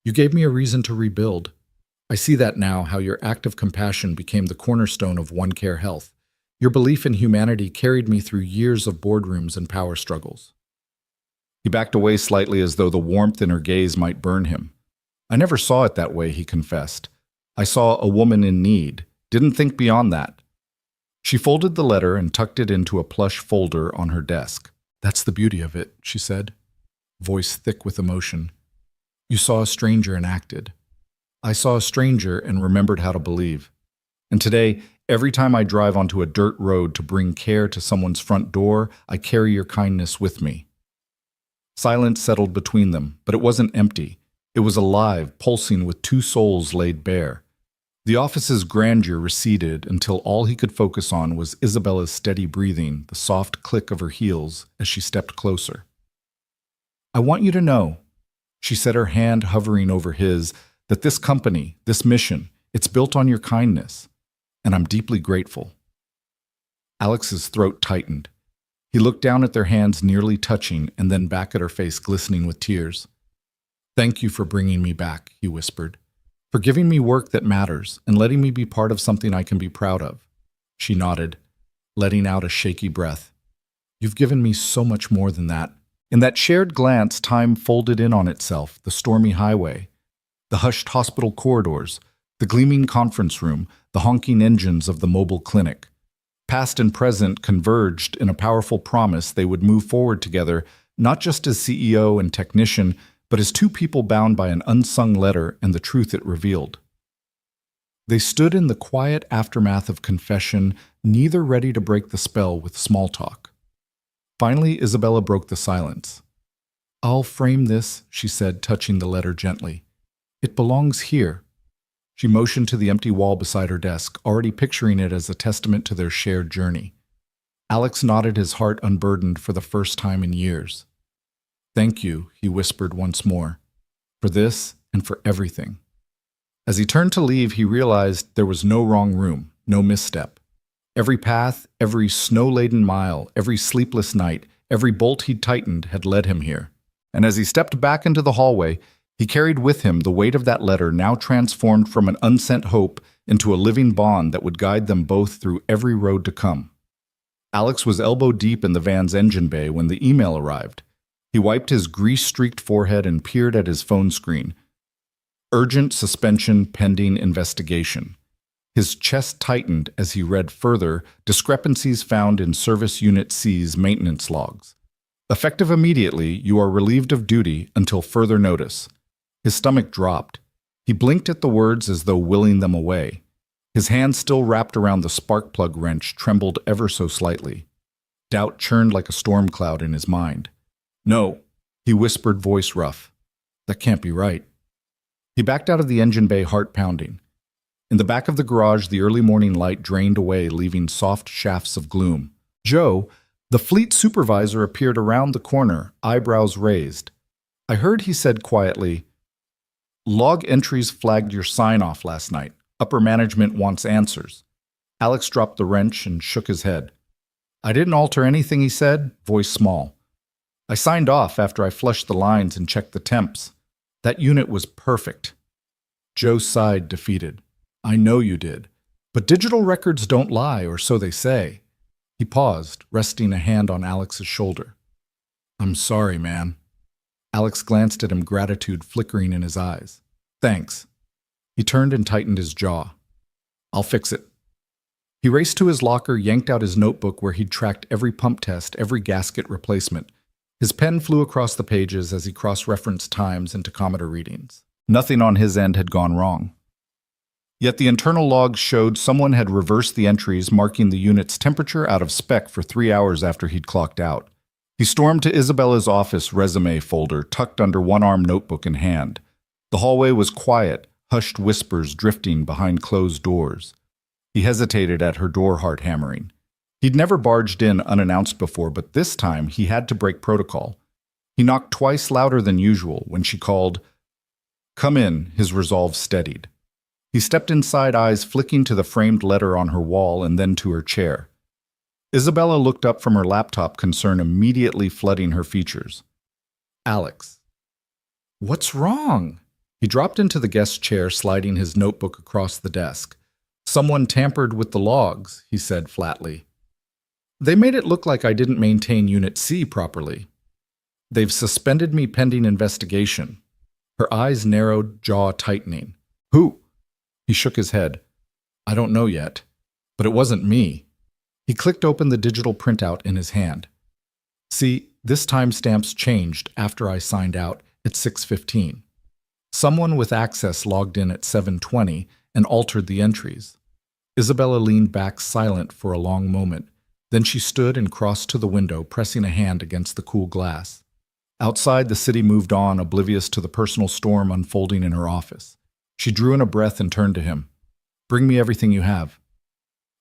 You gave me a reason to rebuild. I see that now, how your act of compassion became the cornerstone of One Care Health. Your belief in humanity carried me through years of boardrooms and power struggles. He backed away slightly as though the warmth in her gaze might burn him. I never saw it that way, he confessed. I saw a woman in need, didn't think beyond that. She folded the letter and tucked it into a plush folder on her desk. That's the beauty of it, she said, voice thick with emotion. You saw a stranger and acted. I saw a stranger and remembered how to believe. And today, every time I drive onto a dirt road to bring care to someone's front door, I carry your kindness with me. Silence settled between them, but it wasn't empty. It was alive, pulsing with two souls laid bare. The office's grandeur receded until all he could focus on was Isabella's steady breathing, the soft click of her heels as she stepped closer. I want you to know, she said, her hand hovering over his, that this company, this mission, it's built on your kindness, and I'm deeply grateful. Alex's throat tightened. He looked down at their hands nearly touching and then back at her face glistening with tears. Thank you for bringing me back, he whispered. For giving me work that matters and letting me be part of something I can be proud of. She nodded, letting out a shaky breath. You've given me so much more than that. In that shared glance, time folded in on itself, the stormy highway, the hushed hospital corridors, the gleaming conference room, the honking engines of the mobile clinic. Past and present converged in a powerful promise they would move forward together, not just as CEO and technician, but as two people bound by an unsung letter and the truth it revealed. They stood in the quiet aftermath of confession, neither ready to break the spell with small talk. Finally, Isabella broke the silence. I'll frame this, she said, touching the letter gently. It belongs here. She motioned to the empty wall beside her desk, already picturing it as a testament to their shared journey. Alex nodded, his heart unburdened for the first time in years. Thank you, he whispered once more, for this and for everything. As he turned to leave, he realized there was no wrong room, no misstep. Every path, every snow-laden mile, every sleepless night, every bolt he'd tightened had led him here. And as he stepped back into the hallway, he carried with him the weight of that letter, now transformed from an unsent hope into a living bond that would guide them both through every road to come. Alex was elbow-deep in the van's engine bay when the email arrived. He wiped his grease-streaked forehead and peered at his phone screen. Urgent suspension pending investigation. His chest tightened as he read further discrepancies found in Service Unit C's maintenance logs. Effective immediately, you are relieved of duty until further notice. His stomach dropped. He blinked at the words as though willing them away. His hand still wrapped around the spark plug wrench trembled ever so slightly. Doubt churned like a storm cloud in his mind. No, he whispered, voice rough. That can't be right. He backed out of the engine bay, heart pounding. In the back of the garage, the early morning light drained away, leaving soft shafts of gloom. Joe, the fleet supervisor, appeared around the corner, eyebrows raised. I heard he said quietly, Log entries flagged your sign-off last night. Upper management wants answers. Alex dropped the wrench and shook his head. I didn't alter anything, he said, voice small. I signed off after I flushed the lines and checked the temps. That unit was perfect. Joe sighed, defeated. I know you did. But digital records don't lie, or so they say. He paused, resting a hand on Alex's shoulder. I'm sorry, man. Alex glanced at him, gratitude flickering in his eyes. Thanks. He turned and tightened his jaw. I'll fix it. He raced to his locker, yanked out his notebook where he'd tracked every pump test, every gasket replacement. His pen flew across the pages as he cross-referenced times and tachometer readings. Nothing on his end had gone wrong. Yet the internal logs showed someone had reversed the entries, marking the unit's temperature out of spec for 3 hours after he'd clocked out. He stormed to Isabella's office resume folder, tucked under one-arm notebook in hand. The hallway was quiet, hushed whispers drifting behind closed doors. He hesitated at her door, heart hammering. He'd never barged in unannounced before, but this time he had to break protocol. He knocked twice louder than usual. When she called, Come in, his resolve steadied. He stepped inside, eyes flicking to the framed letter on her wall and then to her chair. Isabella looked up from her laptop, concern immediately flooding her features. Alex. What's wrong? He dropped into the guest chair, sliding his notebook across the desk. Someone tampered with the logs, he said flatly. They made it look like I didn't maintain Unit C properly. They've suspended me pending investigation. Her eyes narrowed, jaw tightening. Who? He shook his head. I don't know yet, but it wasn't me. He clicked open the digital printout in his hand. See, this timestamp's changed after I signed out at 6:15. Someone with access logged in at 7:20 and altered the entries. Isabella leaned back silent for a long moment. Then she stood and crossed to the window, pressing a hand against the cool glass. Outside, the city moved on, oblivious to the personal storm unfolding in her office. She drew in a breath and turned to him. Bring me everything you have.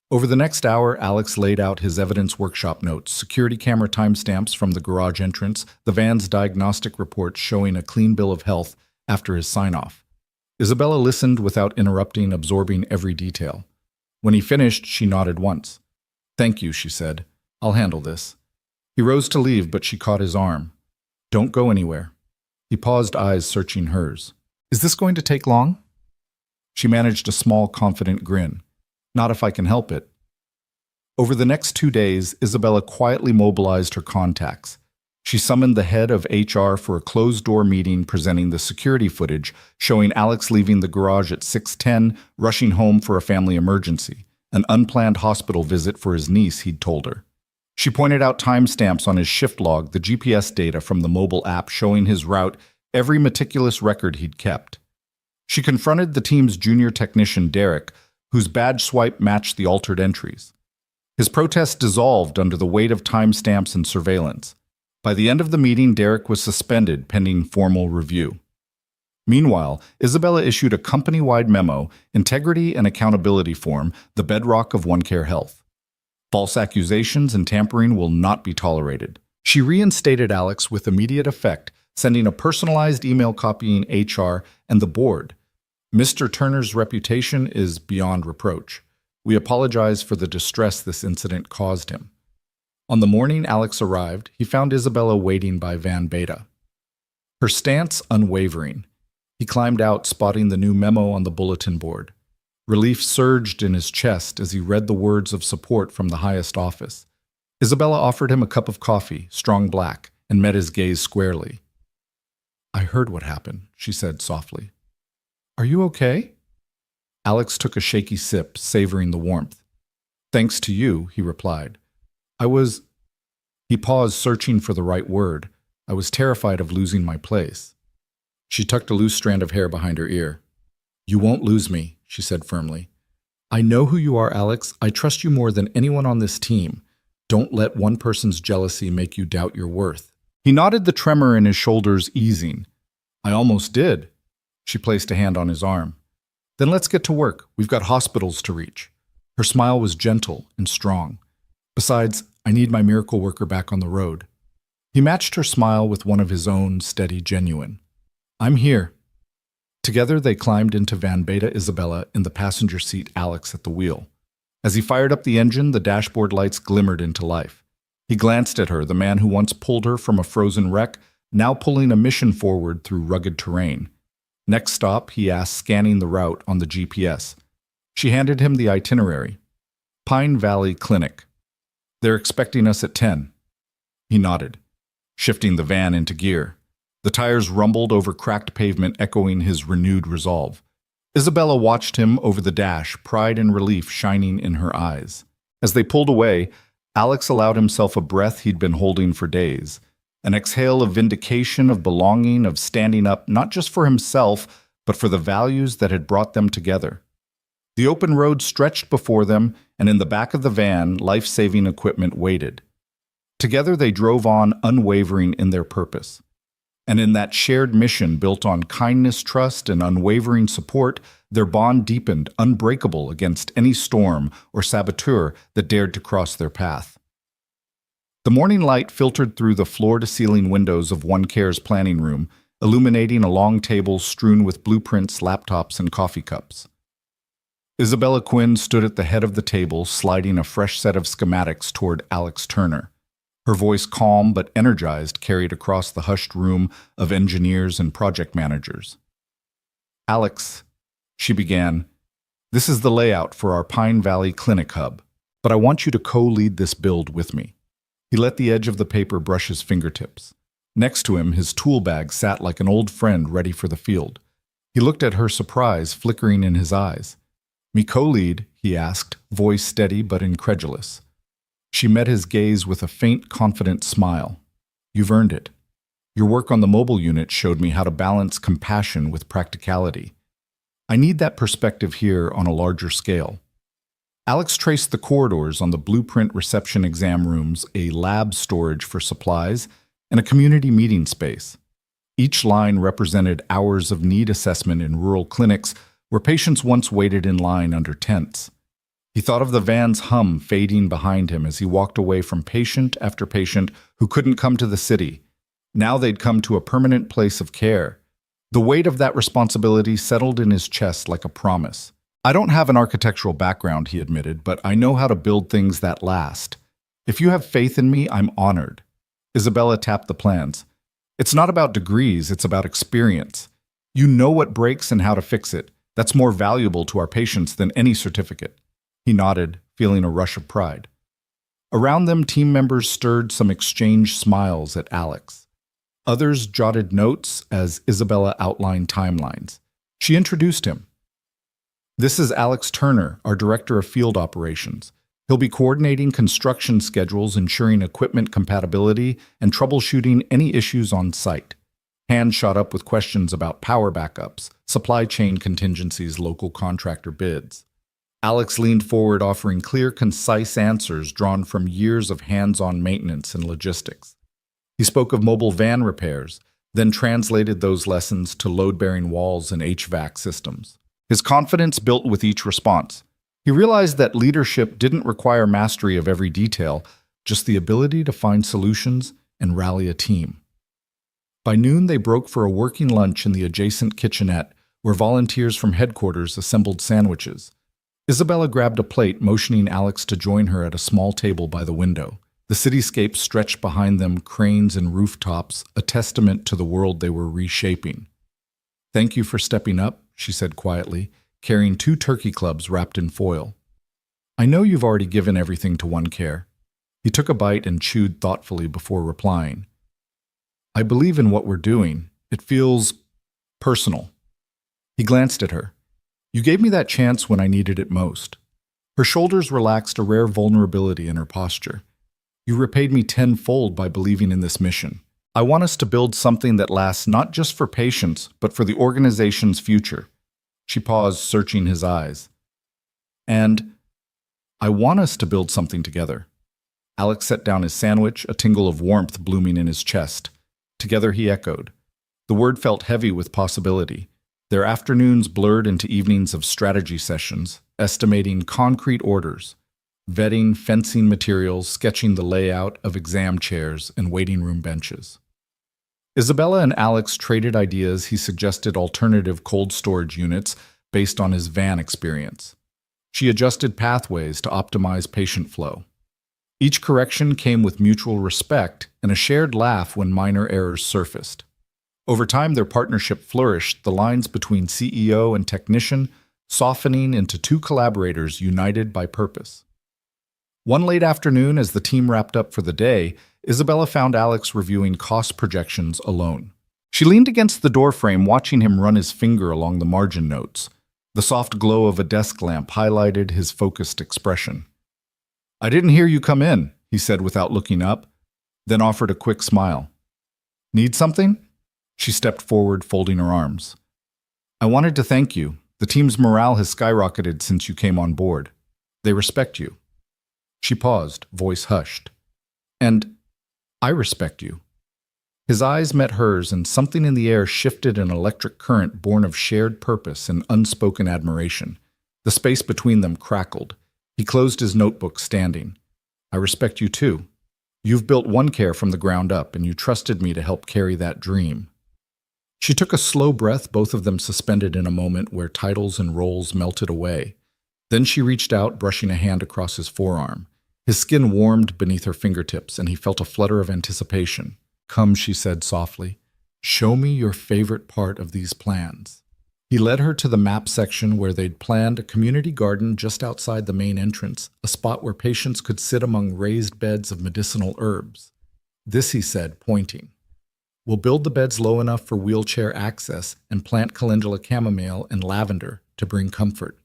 Over the next hour, Alex laid out his evidence workshop notes, security camera timestamps from the garage entrance, the van's diagnostic report showing a clean bill of health after his sign-off. Isabella listened without interrupting, absorbing every detail. When he finished, she nodded once. Thank you, she said. I'll handle this. He rose to leave, but she caught his arm. Don't go anywhere. He paused, eyes searching hers. Is this going to take long? She managed a small, confident grin. Not if I can help it. Over the next 2 days, Isabella quietly mobilized her contacts. She summoned the head of HR for a closed-door meeting presenting the security footage showing Alex leaving the garage at 6:10, rushing home for a family emergency, an unplanned hospital visit for his niece, he'd told her. She pointed out timestamps on his shift log, the GPS data from the mobile app showing his route, every meticulous record he'd kept. She confronted the team's junior technician, Derek, whose badge swipe matched the altered entries. His protest dissolved under the weight of timestamps and surveillance. By the end of the meeting, Derek was suspended pending formal review. Meanwhile, Isabella issued a company-wide memo, Integrity and Accountability Form, the bedrock of OneCare Health. False accusations and tampering will not be tolerated. She reinstated Alex with immediate effect, sending a personalized email copying HR and the board. Mr. Turner's reputation is beyond reproach. We apologize for the distress this incident caused him. On the morning Alex arrived, he found Isabella waiting by Van Beta. Her stance unwavering. He climbed out, spotting the new memo on the bulletin board. Relief surged in his chest as he read the words of support from the highest office. Isabella offered him a cup of coffee, strong black, and met his gaze squarely. I heard what happened, she said softly. Are you okay? Alex took a shaky sip, savoring the warmth. Thanks to you, he replied. He paused, searching for the right word. I was terrified of losing my place. She tucked a loose strand of hair behind her ear. You won't lose me, she said firmly. I know who you are, Alex. I trust you more than anyone on this team. Don't let one person's jealousy make you doubt your worth. He nodded, the tremor in his shoulders easing. I almost did. She placed a hand on his arm. Then let's get to work. We've got hospitals to reach. Her smile was gentle and strong. Besides, I need my miracle worker back on the road. He matched her smile with one of his own, steady, genuine. I'm here. Together they climbed into Van Beta, Isabella in the passenger seat, Alex at the wheel. As he fired up the engine, the dashboard lights glimmered into life. He glanced at her, the man who once pulled her from a frozen wreck, now pulling a mission forward through rugged terrain. Next stop, he asked, scanning the route on the GPS. She handed him the itinerary. Pine Valley Clinic. They're expecting us at 10. He nodded, shifting the van into gear. The tires rumbled over cracked pavement, echoing his renewed resolve. Isabella watched him over the dash, pride and relief shining in her eyes. As they pulled away, Alex allowed himself a breath he'd been holding for days. An exhale of vindication, of belonging, of standing up not just for himself, but for the values that had brought them together. The open road stretched before them, and in the back of the van, life-saving equipment waited. Together they drove on, unwavering in their purpose. And in that shared mission built on kindness, trust, and unwavering support, their bond deepened, unbreakable against any storm or saboteur that dared to cross their path. The morning light filtered through the floor-to-ceiling windows of OneCare's planning room, illuminating a long table strewn with blueprints, laptops, and coffee cups. Isabella Quinn stood at the head of the table, sliding a fresh set of schematics toward Alex Turner. Her voice, calm but energized, carried across the hushed room of engineers and project managers. "Alex," she began, "this is the layout for our Pine Valley Clinic Hub, but I want you to co-lead this build with me." He let the edge of the paper brush his fingertips. Next to him, his tool bag sat like an old friend ready for the field. He looked at her, surprise flickering in his eyes. "Me co-lead?" he asked, voice steady but incredulous. She met his gaze with a faint, confident smile. "You've earned it. Your work on the mobile unit showed me how to balance compassion with practicality. I need that perspective here on a larger scale." Alex traced the corridors on the blueprint reception exam rooms, a lab storage for supplies, and a community meeting space. Each line represented hours of need assessment in rural clinics where patients once waited in line under tents. He thought of the van's hum fading behind him as he walked away from patient after patient who couldn't come to the city. Now they'd come to a permanent place of care. The weight of that responsibility settled in his chest like a promise. "I don't have an architectural background," he admitted, "but I know how to build things that last. If you have faith in me, I'm honored." Isabella tapped the plans. "It's not about degrees, it's about experience. You know what breaks and how to fix it. That's more valuable to our patients than any certificate." He nodded, feeling a rush of pride. Around them, team members stirred some exchanged smiles at Alex. Others jotted notes as Isabella outlined timelines. She introduced him. "This is Alex Turner, our Director of Field Operations. He'll be coordinating construction schedules, ensuring equipment compatibility, and troubleshooting any issues on site." Hands shot up with questions about power backups, supply chain contingencies, local contractor bids. Alex leaned forward, offering clear, concise answers drawn from years of hands-on maintenance and logistics. He spoke of mobile van repairs, then translated those lessons to load-bearing walls and HVAC systems. His confidence built with each response. He realized that leadership didn't require mastery of every detail, just the ability to find solutions and rally a team. By noon, they broke for a working lunch in the adjacent kitchenette, where volunteers from headquarters assembled sandwiches. Isabella grabbed a plate, motioning Alex to join her at a small table by the window. The cityscape stretched behind them, cranes and rooftops, a testament to the world they were reshaping. "Thank you for stepping up," she said quietly, carrying 2 turkey clubs wrapped in foil. "I know you've already given everything to OneCare." He took a bite and chewed thoughtfully before replying. "I believe in what we're doing. It feels personal." He glanced at her. "You gave me that chance when I needed it most." Her shoulders relaxed, a rare vulnerability in her posture. "You repaid me tenfold by believing in this mission. I want us to build something that lasts not just for patients, but for the organization's future." She paused, searching his eyes. "And I want us to build something together." Alex set down his sandwich, a tingle of warmth blooming in his chest. Together, he echoed. The word felt heavy with possibility. Their afternoons blurred into evenings of strategy sessions, estimating concrete orders, vetting fencing materials, sketching the layout of exam chairs and waiting room benches. Isabella and Alex traded ideas. He suggested alternative cold storage units based on his van experience. She adjusted pathways to optimize patient flow. Each correction came with mutual respect and a shared laugh when minor errors surfaced. Over time, their partnership flourished, the lines between CEO and technician softening into 2 collaborators united by purpose. One late afternoon, as the team wrapped up for the day, Isabella found Alex reviewing cost projections alone. She leaned against the doorframe, watching him run his finger along the margin notes. The soft glow of a desk lamp highlighted his focused expression. "I didn't hear you come in," he said without looking up, then offered a quick smile. "Need something?" She stepped forward, folding her arms. "I wanted to thank you. The team's morale has skyrocketed since you came on board. They respect you." She paused, voice hushed. "And I respect you." His eyes met hers, and something in the air shifted, an electric current born of shared purpose and unspoken admiration. The space between them crackled. He closed his notebook, standing. "I respect you too. You've built OneCare from the ground up, and you trusted me to help carry that dream." She took a slow breath, both of them suspended in a moment where titles and roles melted away. Then she reached out, brushing a hand across his forearm. His skin warmed beneath her fingertips, and he felt a flutter of anticipation. "Come," she said softly. "Show me your favorite part of these plans." He led her to the map section where they'd planned a community garden just outside the main entrance, a spot where patients could sit among raised beds of medicinal herbs. "This," he said, pointing. "We'll build the beds low enough for wheelchair access and plant calendula chamomile and lavender to bring comfort.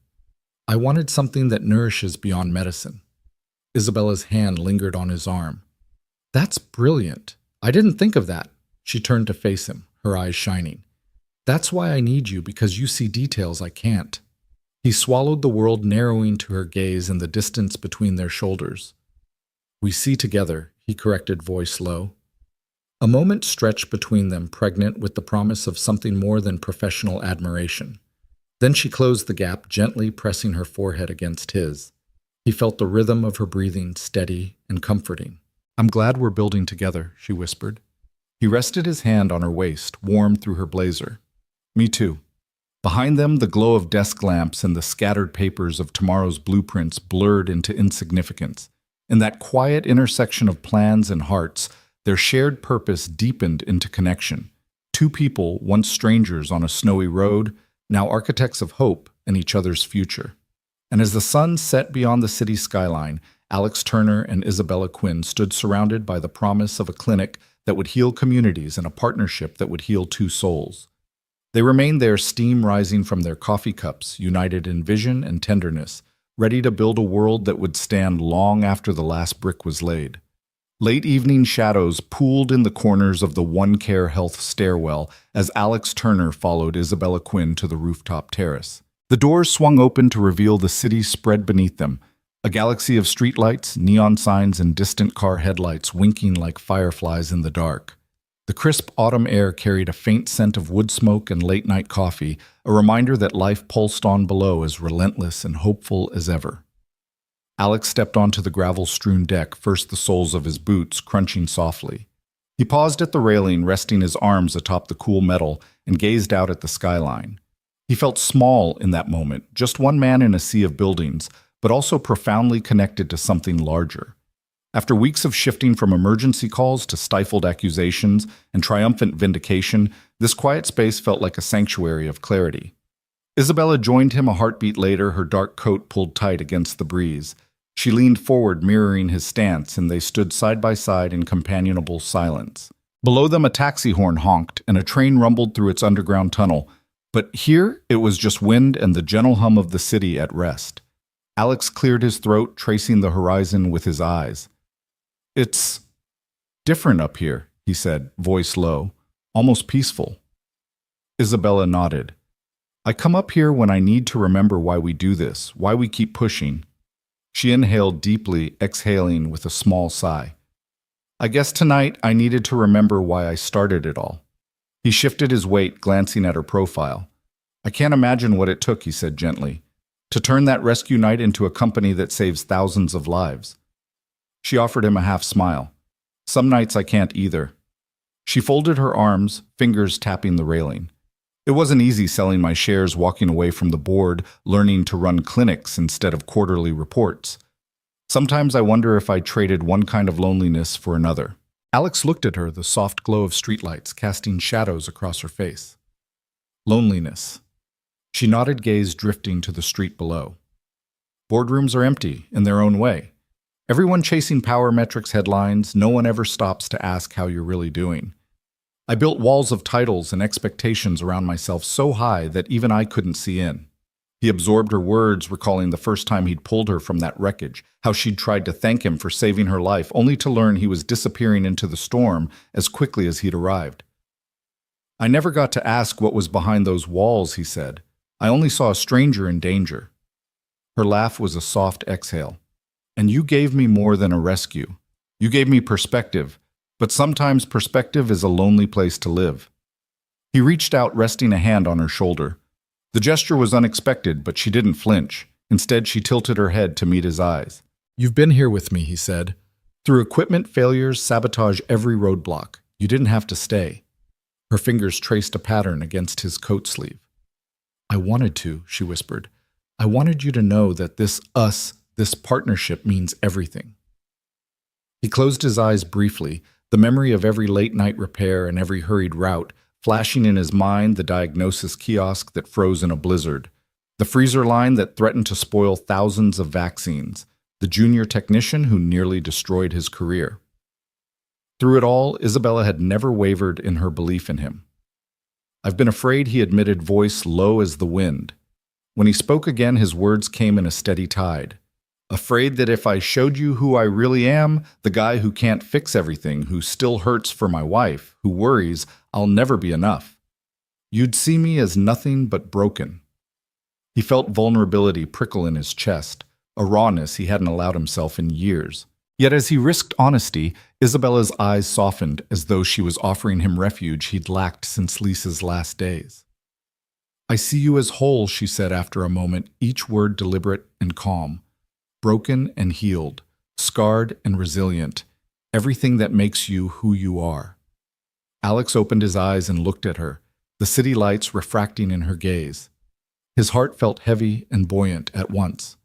I wanted something that nourishes beyond medicine." Isabella's hand lingered on his arm. "That's brilliant. I didn't think of that." She turned to face him, her eyes shining. "That's why I need you, because you see details I can't." He swallowed, the world narrowing to her gaze and the distance between their shoulders. "We see together," he corrected, voice low. A moment stretched between them, pregnant with the promise of something more than professional admiration. Then she closed the gap, gently pressing her forehead against his. He felt the rhythm of her breathing, steady and comforting. "I'm glad we're building together," she whispered. He rested his hand on her waist, warm through her blazer. "Me too." Behind them, the glow of desk lamps and the scattered papers of tomorrow's blueprints blurred into insignificance. In that quiet intersection of plans and hearts, their shared purpose deepened into connection. Two people, once strangers on a snowy road, now architects of hope and each other's future. And as the sun set beyond the city skyline, Alex Turner and Isabella Quinn stood surrounded by the promise of a clinic that would heal communities and a partnership that would heal two souls. They remained there, steam rising from their coffee cups, united in vision and tenderness, ready to build a world that would stand long after the last brick was laid. Late evening shadows pooled in the corners of the One Care Health stairwell as Alex Turner followed Isabella Quinn to the rooftop terrace. The doors swung open to reveal the city spread beneath them, a galaxy of streetlights, neon signs, and distant car headlights winking like fireflies in the dark. The crisp autumn air carried a faint scent of wood smoke and late-night coffee, a reminder that life pulsed on below as relentless and hopeful as ever. Alex stepped onto the gravel-strewn deck, first the soles of his boots crunching softly. He paused at the railing, resting his arms atop the cool metal, and gazed out at the skyline. He felt small in that moment, just one man in a sea of buildings, but also profoundly connected to something larger. After weeks of shifting from emergency calls to stifled accusations and triumphant vindication, this quiet space felt like a sanctuary of clarity. Isabella joined him a heartbeat later, her dark coat pulled tight against the breeze. She leaned forward, mirroring his stance, and they stood side by side in companionable silence. Below them, a taxi horn honked, and a train rumbled through its underground tunnel. But here, it was just wind and the gentle hum of the city at rest. Alex cleared his throat, tracing the horizon with his eyes. "It's different up here," he said, voice low, almost peaceful. Isabella nodded. "I come up here when I need to remember why we do this, why we keep pushing." She inhaled deeply, exhaling with a small sigh. "I guess tonight I needed to remember why I started it all." He shifted his weight, glancing at her profile. "I can't imagine what it took," he said gently, "to turn that rescue night into a company that saves thousands of lives." She offered him a half smile. "Some nights I can't either." She folded her arms, fingers tapping the railing. "It wasn't easy selling my shares, walking away from the board, learning to run clinics instead of quarterly reports. Sometimes I wonder if I traded one kind of loneliness for another." Alex looked at her, the soft glow of streetlights casting shadows across her face. "Loneliness." She nodded, gaze drifting to the street below. "Boardrooms are empty, in their own way. Everyone chasing power metrics headlines, no one ever stops to ask how you're really doing. I built walls of titles and expectations around myself so high that even I couldn't see in." He absorbed her words, recalling the first time he'd pulled her from that wreckage, how she'd tried to thank him for saving her life, only to learn he was disappearing into the storm as quickly as he'd arrived. "I never got to ask what was behind those walls," he said. "I only saw a stranger in danger." Her laugh was a soft exhale. "And you gave me more than a rescue. You gave me perspective, but sometimes perspective is a lonely place to live." He reached out, resting a hand on her shoulder. The gesture was unexpected, but she didn't flinch. Instead, she tilted her head to meet his eyes. "You've been here with me," he said. "Through equipment failures, sabotage, every roadblock. You didn't have to stay." Her fingers traced a pattern against his coat sleeve. "I wanted to," she whispered. I wanted you to know that this partnership means everything. He closed his eyes briefly, the memory of every late-night repair and every hurried route, flashing in his mind the diagnosis kiosk that froze in a blizzard, the freezer line that threatened to spoil thousands of vaccines, the junior technician who nearly destroyed his career. Through it all, Isabella had never wavered in her belief in him. "I've been afraid," he admitted, voice low as the wind. When he spoke again, his words came in a steady tide. "Afraid that if I showed you who I really am, the guy who can't fix everything, who still hurts for my wife, who worries I'll never be enough, you'd see me as nothing but broken." He felt vulnerability prickle in his chest, a rawness he hadn't allowed himself in years. Yet as he risked honesty, Isabella's eyes softened as though she was offering him refuge he'd lacked since Lisa's last days. "I see you as whole," she said after a moment, each word deliberate and calm. "Broken and healed, scarred and resilient, everything that makes you who you are." Alex opened his eyes and looked at her, the city lights refracting in her gaze. His heart felt heavy and buoyant at once.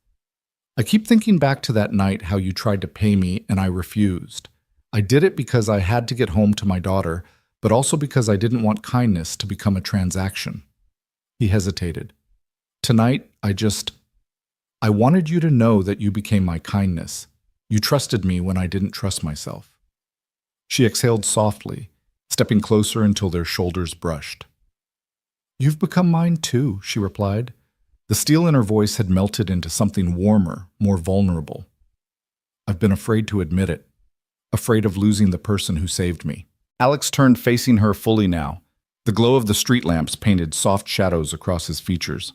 "I keep thinking back to that night how you tried to pay me and I refused. I did it because I had to get home to my daughter, but also because I didn't want kindness to become a transaction." He hesitated. "Tonight, I wanted you to know that you became my kindness. You trusted me when I didn't trust myself." She exhaled softly, stepping closer until their shoulders brushed. "You've become mine too," she replied. The steel in her voice had melted into something warmer, more vulnerable. "I've been afraid to admit it, afraid of losing the person who saved me." Alex turned, facing her fully now. The glow of the street lamps painted soft shadows across his features.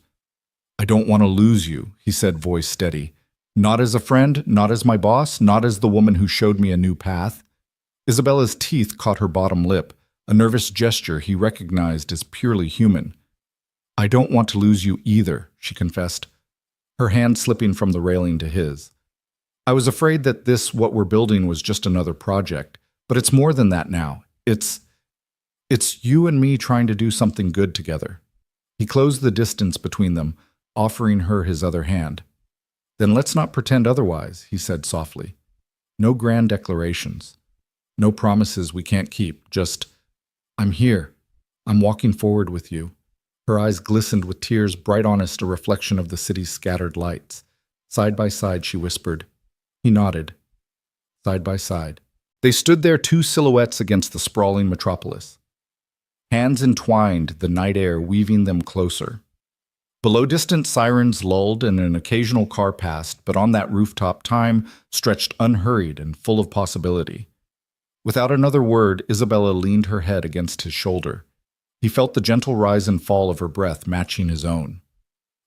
"I don't want to lose you," he said, voice steady. "Not as a friend, not as my boss, not as the woman who showed me a new path." Isabella's teeth caught her bottom lip, a nervous gesture he recognized as purely human. "I don't want to lose you either," she confessed, her hand slipping from the railing to his. "I was afraid that what we're building was just another project, but it's more than that now. It's you and me trying to do something good together." He closed the distance between them, offering her his other hand. "Then let's not pretend otherwise," he said softly. "No grand declarations. No promises we can't keep. Just, I'm here. I'm walking forward with you." Her eyes glistened with tears, bright honest, a reflection of the city's scattered lights. "Side by side," she whispered. He nodded. Side by side. They stood there, two silhouettes against the sprawling metropolis. Hands entwined, the night air weaving them closer. Below, distant sirens lulled and an occasional car passed, but on that rooftop time stretched unhurried and full of possibility. Without another word, Isabella leaned her head against his shoulder. He felt the gentle rise and fall of her breath matching his own.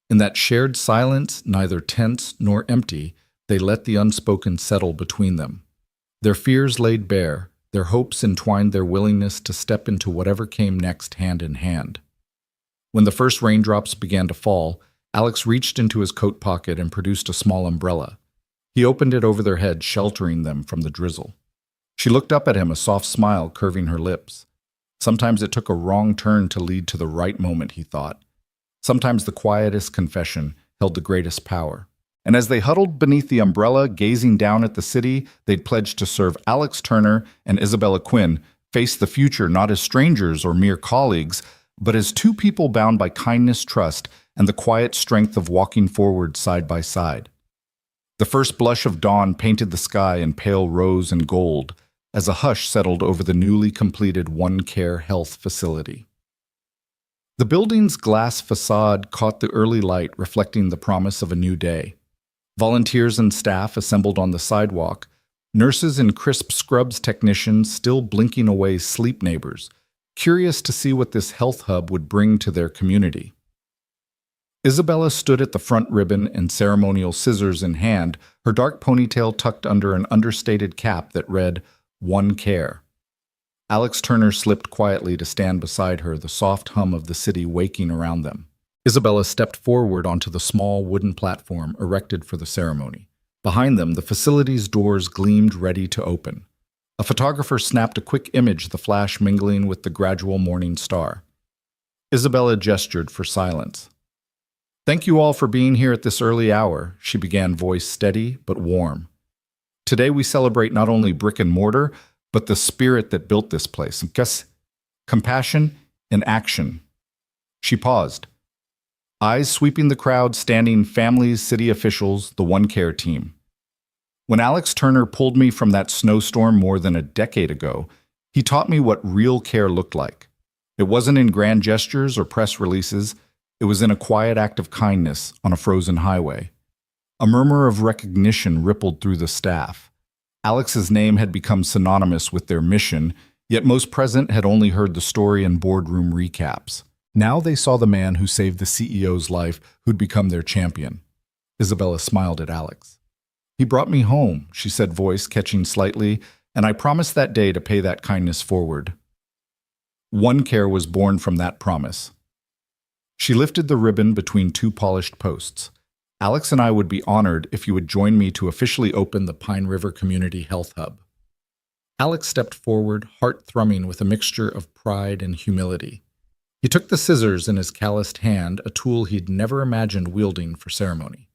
In that shared silence, neither tense nor empty, they let the unspoken settle between them. Their fears laid bare, their hopes entwined, their willingness to step into whatever came next hand in hand. When the first raindrops began to fall, Alex reached into his coat pocket and produced a small umbrella. He opened it over their heads, sheltering them from the drizzle. She looked up at him, a soft smile curving her lips. Sometimes it took a wrong turn to lead to the right moment, he thought. Sometimes the quietest confession held the greatest power. And as they huddled beneath the umbrella, gazing down at the city they'd pledged to serve, Alex Turner and Isabella Quinn faced the future not as strangers or mere colleagues, but as two people bound by kindness, trust, and the quiet strength of walking forward side by side. The first blush of dawn painted the sky in pale rose and gold, as a hush settled over the newly completed One Care Health facility. The building's glass facade caught the early light, reflecting the promise of a new day. Volunteers and staff assembled on the sidewalk, nurses and crisp scrubs technicians still blinking away sleep neighbors, curious to see what this health hub would bring to their community. Isabella stood at the front, ribbon and ceremonial scissors in hand, her dark ponytail tucked under an understated cap that read, "One Care." Alex Turner slipped quietly to stand beside her, the soft hum of the city waking around them. Isabella stepped forward onto the small wooden platform erected for the ceremony. Behind them, the facility's doors gleamed, ready to open. A photographer snapped a quick image, the flash mingling with the gradual morning star. Isabella gestured for silence. Thank you all for being here at this early hour, she began, voice steady but warm. Today we celebrate not only brick and mortar, but the spirit that built this place. Compassion in action. She paused, eyes sweeping the crowd, standing families, city officials, the One Care team. When Alex Turner pulled me from that snowstorm more than a decade ago, he taught me what real care looked like. It wasn't in grand gestures or press releases. It was in a quiet act of kindness on a frozen highway. A murmur of recognition rippled through the staff. Alex's name had become synonymous with their mission, yet most present had only heard the story in boardroom recaps. Now they saw the man who saved the CEO's life, who'd become their champion. Isabella smiled at Alex. He brought me home, she said, voice catching slightly, and I promised that day to pay that kindness forward. One Care was born from that promise. She lifted the ribbon between two polished posts. Alex and I would be honored if you would join me to officially open the Pine River Community Health Hub. Alex stepped forward, heart thrumming with a mixture of pride and humility. He took the scissors in his calloused hand, a tool he'd never imagined wielding for ceremony.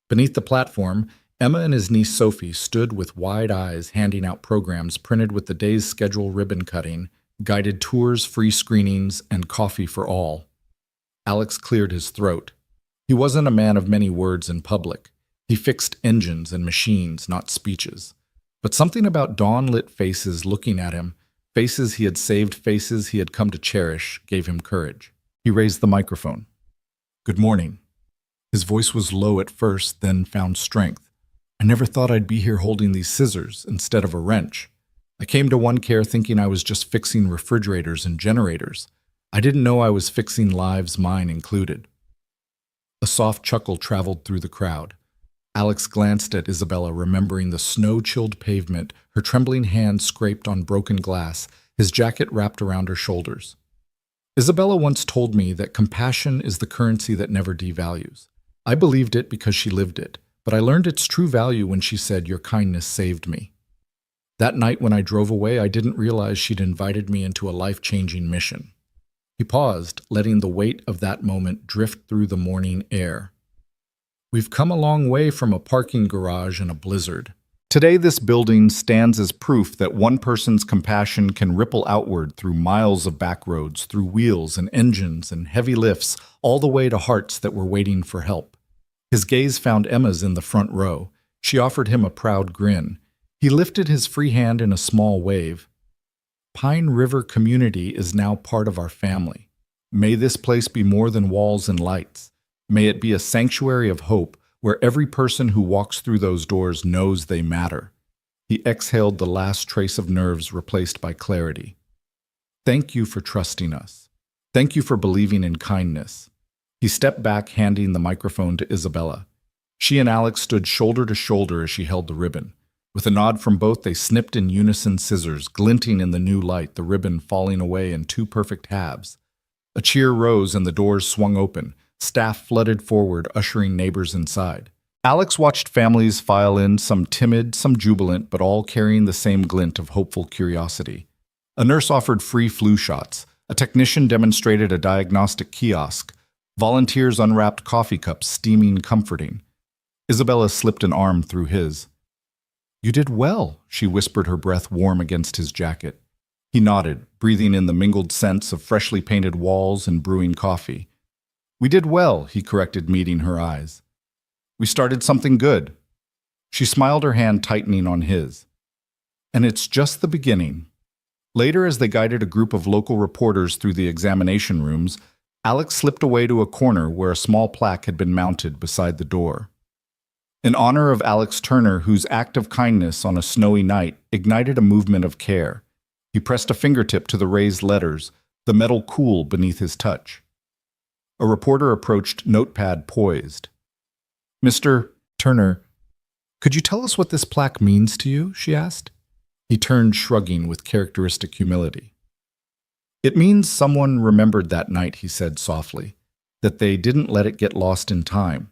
Beneath the platform, Emma and his niece Sophie stood with wide eyes handing out programs printed with the day's schedule, ribbon cutting, guided tours, free screenings, and coffee for all. Alex cleared his throat. He wasn't a man of many words in public. He fixed engines and machines, not speeches. But something about dawn-lit faces looking at him, faces he had saved, faces he had come to cherish, gave him courage. He raised the microphone. Good morning. His voice was low at first, then found strength. I never thought I'd be here holding these scissors instead of a wrench. I came to One Care thinking I was just fixing refrigerators and generators. I didn't know I was fixing lives, mine included. A soft chuckle traveled through the crowd. Alex glanced at Isabella, remembering the snow-chilled pavement, her trembling hand scraped on broken glass, his jacket wrapped around her shoulders. Isabella once told me that compassion is the currency that never devalues. I believed it because she lived it, but I learned its true value when she said, "Your kindness saved me." That night when I drove away, I didn't realize she'd invited me into a life-changing mission. He paused, letting the weight of that moment drift through the morning air. We've come a long way from a parking garage in a blizzard. Today, this building stands as proof that one person's compassion can ripple outward through miles of back roads, through wheels and engines and heavy lifts, all the way to hearts that were waiting for help. His gaze found Emma's in the front row. She offered him a proud grin. He lifted his free hand in a small wave. Pine River Community is now part of our family. May this place be more than walls and lights. May it be a sanctuary of hope where every person who walks through those doors knows they matter. He exhaled, the last trace of nerves replaced by clarity. Thank you for trusting us. Thank you for believing in kindness. He stepped back, handing the microphone to Isabella. She and Alex stood shoulder to shoulder as she held the ribbon. With a nod from both, they snipped in unison, scissors glinting in the new light, the ribbon falling away in two perfect halves. A cheer rose and the doors swung open. Staff flooded forward, ushering neighbors inside. Alex watched families file in, some timid, some jubilant, but all carrying the same glint of hopeful curiosity. A nurse offered free flu shots. A technician demonstrated a diagnostic kiosk. Volunteers unwrapped coffee cups, steaming, comforting. Isabella slipped an arm through his. You did well, she whispered, her breath warm against his jacket. He nodded, breathing in the mingled scents of freshly painted walls and brewing coffee. We did well, he corrected, meeting her eyes. We started something good. She smiled, her hand tightening on his. And it's just the beginning. Later, as they guided a group of local reporters through the examination rooms, Alex slipped away to a corner where a small plaque had been mounted beside the door. In honor of Alex Turner, whose act of kindness on a snowy night ignited a movement of care. He pressed a fingertip to the raised letters, the metal cool beneath his touch. A reporter approached, notepad poised. Mr. Turner, could you tell us what this plaque means to you? She asked. He turned, shrugging with characteristic humility. It means someone remembered that night, he said softly, that they didn't let it get lost in time.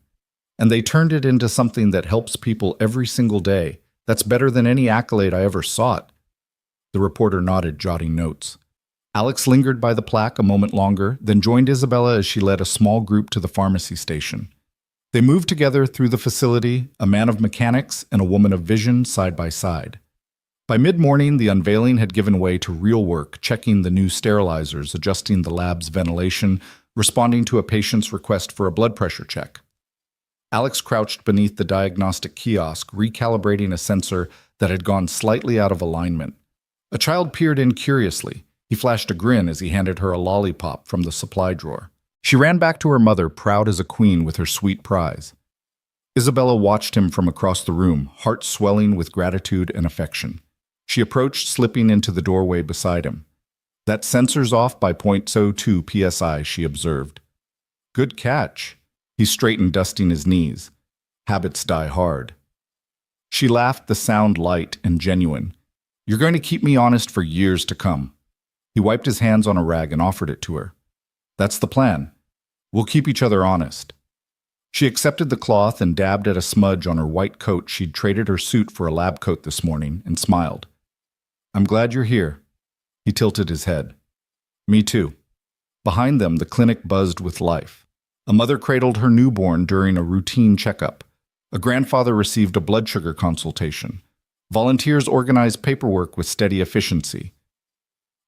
And they turned it into something that helps people every single day. That's better than any accolade I ever sought. The reporter nodded, jotting notes. Alex lingered by the plaque a moment longer, then joined Isabella as she led a small group to the pharmacy station. They moved together through the facility, a man of mechanics and a woman of vision side by side. By mid-morning, the unveiling had given way to real work, checking the new sterilizers, adjusting the lab's ventilation, responding to a patient's request for a blood pressure check. Alex crouched beneath the diagnostic kiosk, recalibrating a sensor that had gone slightly out of alignment. A child peered in curiously. He flashed a grin as he handed her a lollipop from the supply drawer. She ran back to her mother, proud as a queen with her sweet prize. Isabella watched him from across the room, heart swelling with gratitude and affection. She approached, slipping into the doorway beside him. "That sensor's off by 0.02 psi, she observed. "Good catch." He straightened, dusting his knees. "Habits die hard." She laughed, the sound light and genuine. "You're going to keep me honest for years to come." He wiped his hands on a rag and offered it to her. "That's the plan. We'll keep each other honest." She accepted the cloth and dabbed at a smudge on her white coat. She'd traded her suit for a lab coat this morning and smiled. "I'm glad you're here." He tilted his head. "Me too." Behind them, the clinic buzzed with life. A mother cradled her newborn during a routine checkup. A grandfather received a blood sugar consultation. Volunteers organized paperwork with steady efficiency.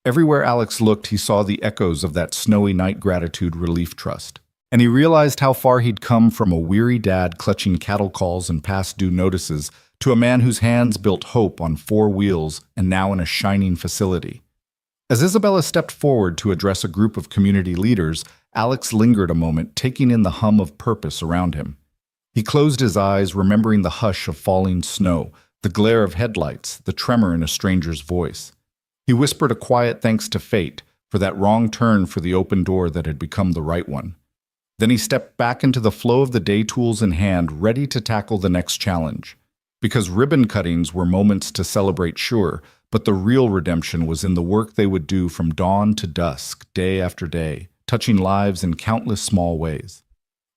Everywhere Alex looked, he saw the echoes of that snowy night gratitude relief trust. And he realized how far he'd come from a weary dad clutching cattle calls and past due notices to a man whose hands built hope on 4 wheels and now in a shining facility. As Isabella stepped forward to address a group of community leaders, Alex lingered a moment, taking in the hum of purpose around him. He closed his eyes, remembering the hush of falling snow, the glare of headlights, the tremor in a stranger's voice. He whispered a quiet thanks to fate for that wrong turn for the open door that had become the right one. Then he stepped back into the flow of the day, tools in hand, ready to tackle the next challenge. Because ribbon cuttings were moments to celebrate, sure, but the real redemption was in the work they would do from dawn to dusk, day after day, touching lives in countless small ways.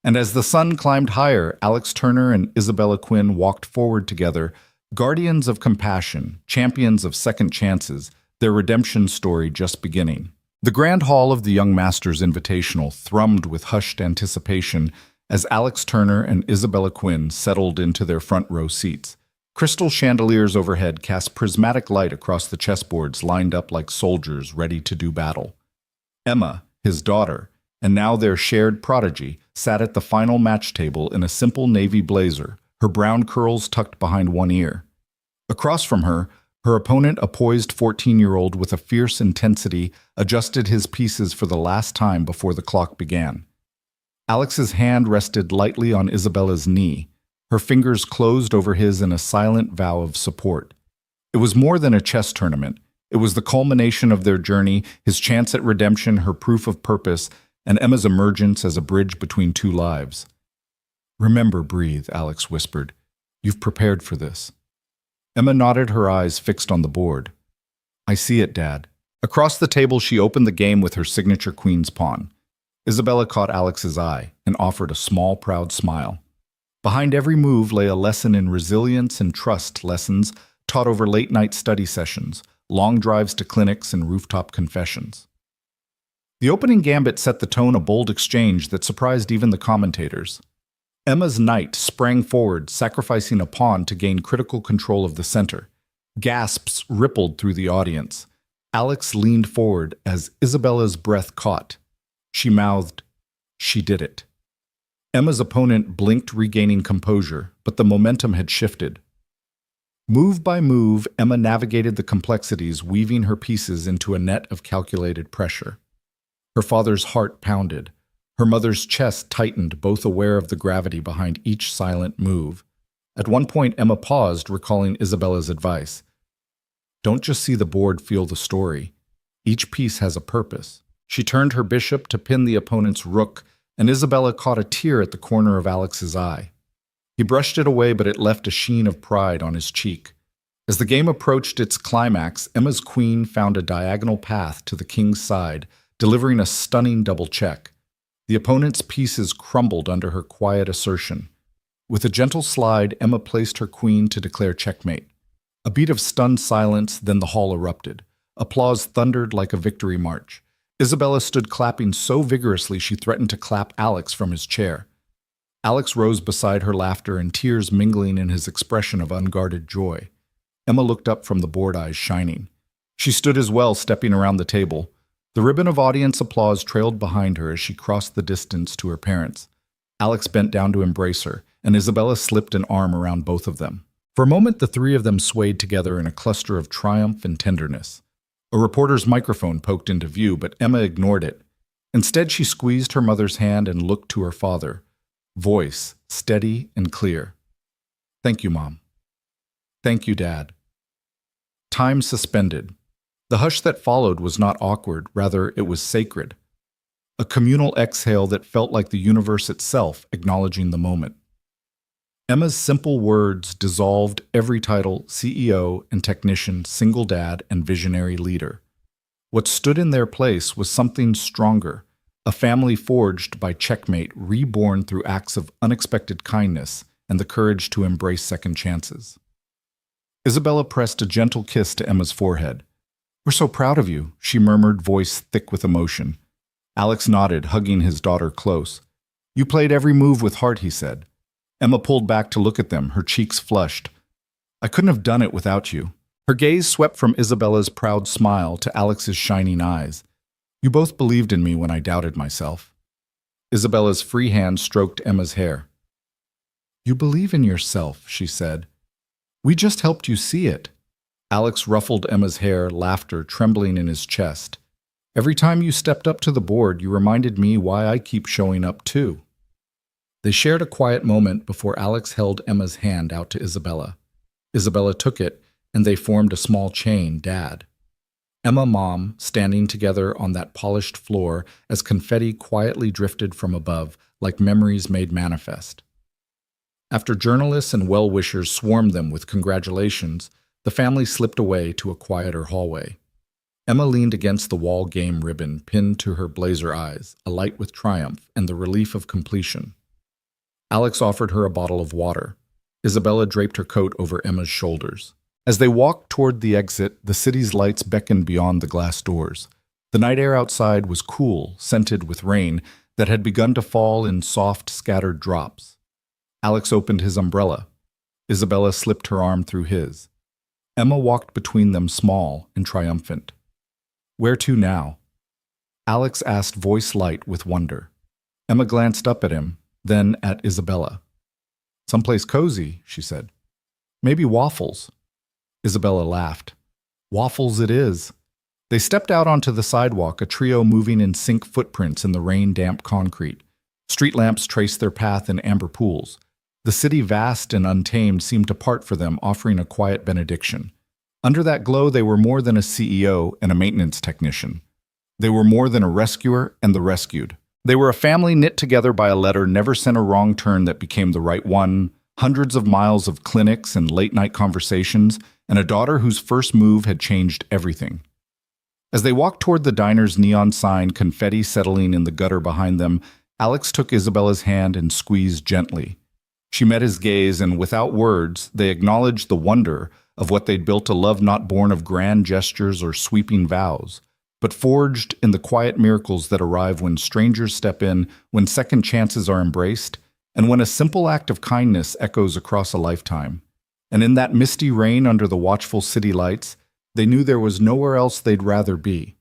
And as the sun climbed higher, Alex Turner and Isabella Quinn walked forward together, guardians of compassion, champions of second chances, their redemption story just beginning. The grand hall of the Young Masters Invitational thrummed with hushed anticipation as Alex Turner and Isabella Quinn settled into their front row seats. Crystal chandeliers overhead cast prismatic light across the chessboards lined up like soldiers ready to do battle. Emma, his daughter, and now their shared prodigy, sat at the final match table in a simple navy blazer, her brown curls tucked behind one ear. Across from her, her opponent, a poised 14-year-old with a fierce intensity, adjusted his pieces for the last time before the clock began. Alex's hand rested lightly on Isabella's knee. Her fingers closed over his in a silent vow of support. It was more than a chess tournament. It was the culmination of their journey, his chance at redemption, her proof of purpose, and Emma's emergence as a bridge between 2 lives. "Remember, breathe," Alex whispered. "You've prepared for this." Emma nodded, her eyes fixed on the board. "I see it, Dad." Across the table, she opened the game with her signature queen's pawn. Isabella caught Alex's eye and offered a small, proud smile. Behind every move lay a lesson in resilience and trust, lessons taught over late-night study sessions, long drives to clinics, and rooftop confessions. The opening gambit set the tone, a bold exchange that surprised even the commentators. Emma's knight sprang forward, sacrificing a pawn to gain critical control of the center. Gasps rippled through the audience. Alex leaned forward as Isabella's breath caught. She mouthed, "She did it." Emma's opponent blinked, regaining composure, but the momentum had shifted. Move by move, Emma navigated the complexities, weaving her pieces into a net of calculated pressure. Her father's heart pounded. Her mother's chest tightened, both aware of the gravity behind each silent move. At one point, Emma paused, recalling Isabella's advice. "Don't just see the board, feel the story. Each piece has a purpose." She turned her bishop to pin the opponent's rook, and Isabella caught a tear at the corner of Alex's eye. He brushed it away, but it left a sheen of pride on his cheek. As the game approached its climax, Emma's queen found a diagonal path to the king's side, delivering a stunning double check. The opponent's pieces crumbled under her quiet assertion. With a gentle slide, Emma placed her queen to declare checkmate. A beat of stunned silence, then the hall erupted. Applause thundered like a victory march. Isabella stood clapping so vigorously she threatened to clap Alex from his chair. Alex rose beside her, laughter and tears mingling in his expression of unguarded joy. Emma looked up from the bored eyes shining. She stood as well, stepping around the table. The ribbon of audience applause trailed behind her as she crossed the distance to her parents. Alex bent down to embrace her, and Isabella slipped an arm around both of them. For a moment, the three of them swayed together in a cluster of triumph and tenderness. A reporter's microphone poked into view, but Emma ignored it. Instead, she squeezed her mother's hand and looked to her father. Voice steady and clear. "Thank you, Mom." "Thank you, Dad." Time suspended. The hush that followed was not awkward, rather it was sacred. A communal exhale that felt like the universe itself acknowledging the moment. Emma's simple words dissolved every title, CEO and technician, single dad and visionary leader. What stood in their place was something stronger, a family forged by checkmate, reborn through acts of unexpected kindness and the courage to embrace second chances. Isabella pressed a gentle kiss to Emma's forehead. "We're so proud of you," she murmured, voice thick with emotion. Alex nodded, hugging his daughter close. "You played every move with heart," he said. Emma pulled back to look at them, her cheeks flushed. "I couldn't have done it without you." Her gaze swept from Isabella's proud smile to Alex's shining eyes. "You both believed in me when I doubted myself." Isabella's free hand stroked Emma's hair. "You believe in yourself," she said. "We just helped you see it." Alex ruffled Emma's hair, laughter trembling in his chest. "Every time you stepped up to the board, you reminded me why I keep showing up too." They shared a quiet moment before Alex held Emma's hand out to Isabella. Isabella took it, and they formed a small chain, Dad. Emma, Mom, standing together on that polished floor as confetti quietly drifted from above, like memories made manifest. After journalists and well-wishers swarmed them with congratulations, the family slipped away to a quieter hallway. Emma leaned against the wall game ribbon pinned to her blazer eyes, alight with triumph and the relief of completion. Alex offered her a bottle of water. Isabella draped her coat over Emma's shoulders. As they walked toward the exit, the city's lights beckoned beyond the glass doors. The night air outside was cool, scented with rain that had begun to fall in soft, scattered drops. Alex opened his umbrella. Isabella slipped her arm through his. Emma walked between them, small and triumphant. "Where to now?" Alex asked, voice light with wonder. Emma glanced up at him, then at Isabella. "Someplace cozy," she said. "Maybe waffles." Isabella laughed. "Waffles it is." They stepped out onto the sidewalk, a trio moving in sync footprints in the rain-damp concrete. Street lamps traced their path in amber pools. The city, vast and untamed, seemed to part for them, offering a quiet benediction. Under that glow, they were more than a CEO and a maintenance technician. They were more than a rescuer and the rescued. They were a family knit together by a letter never sent a wrong turn that became the right one, hundreds of miles of clinics and late-night conversations, and a daughter whose first move had changed everything. As they walked toward the diner's neon sign, confetti settling in the gutter behind them, Alex took Isabella's hand and squeezed gently. She met his gaze, and without words, they acknowledged the wonder of what they'd built, a love not born of grand gestures or sweeping vows, but forged in the quiet miracles that arrive when strangers step in, when second chances are embraced, and when a simple act of kindness echoes across a lifetime. And in that misty rain under the watchful city lights, they knew there was nowhere else they'd rather be.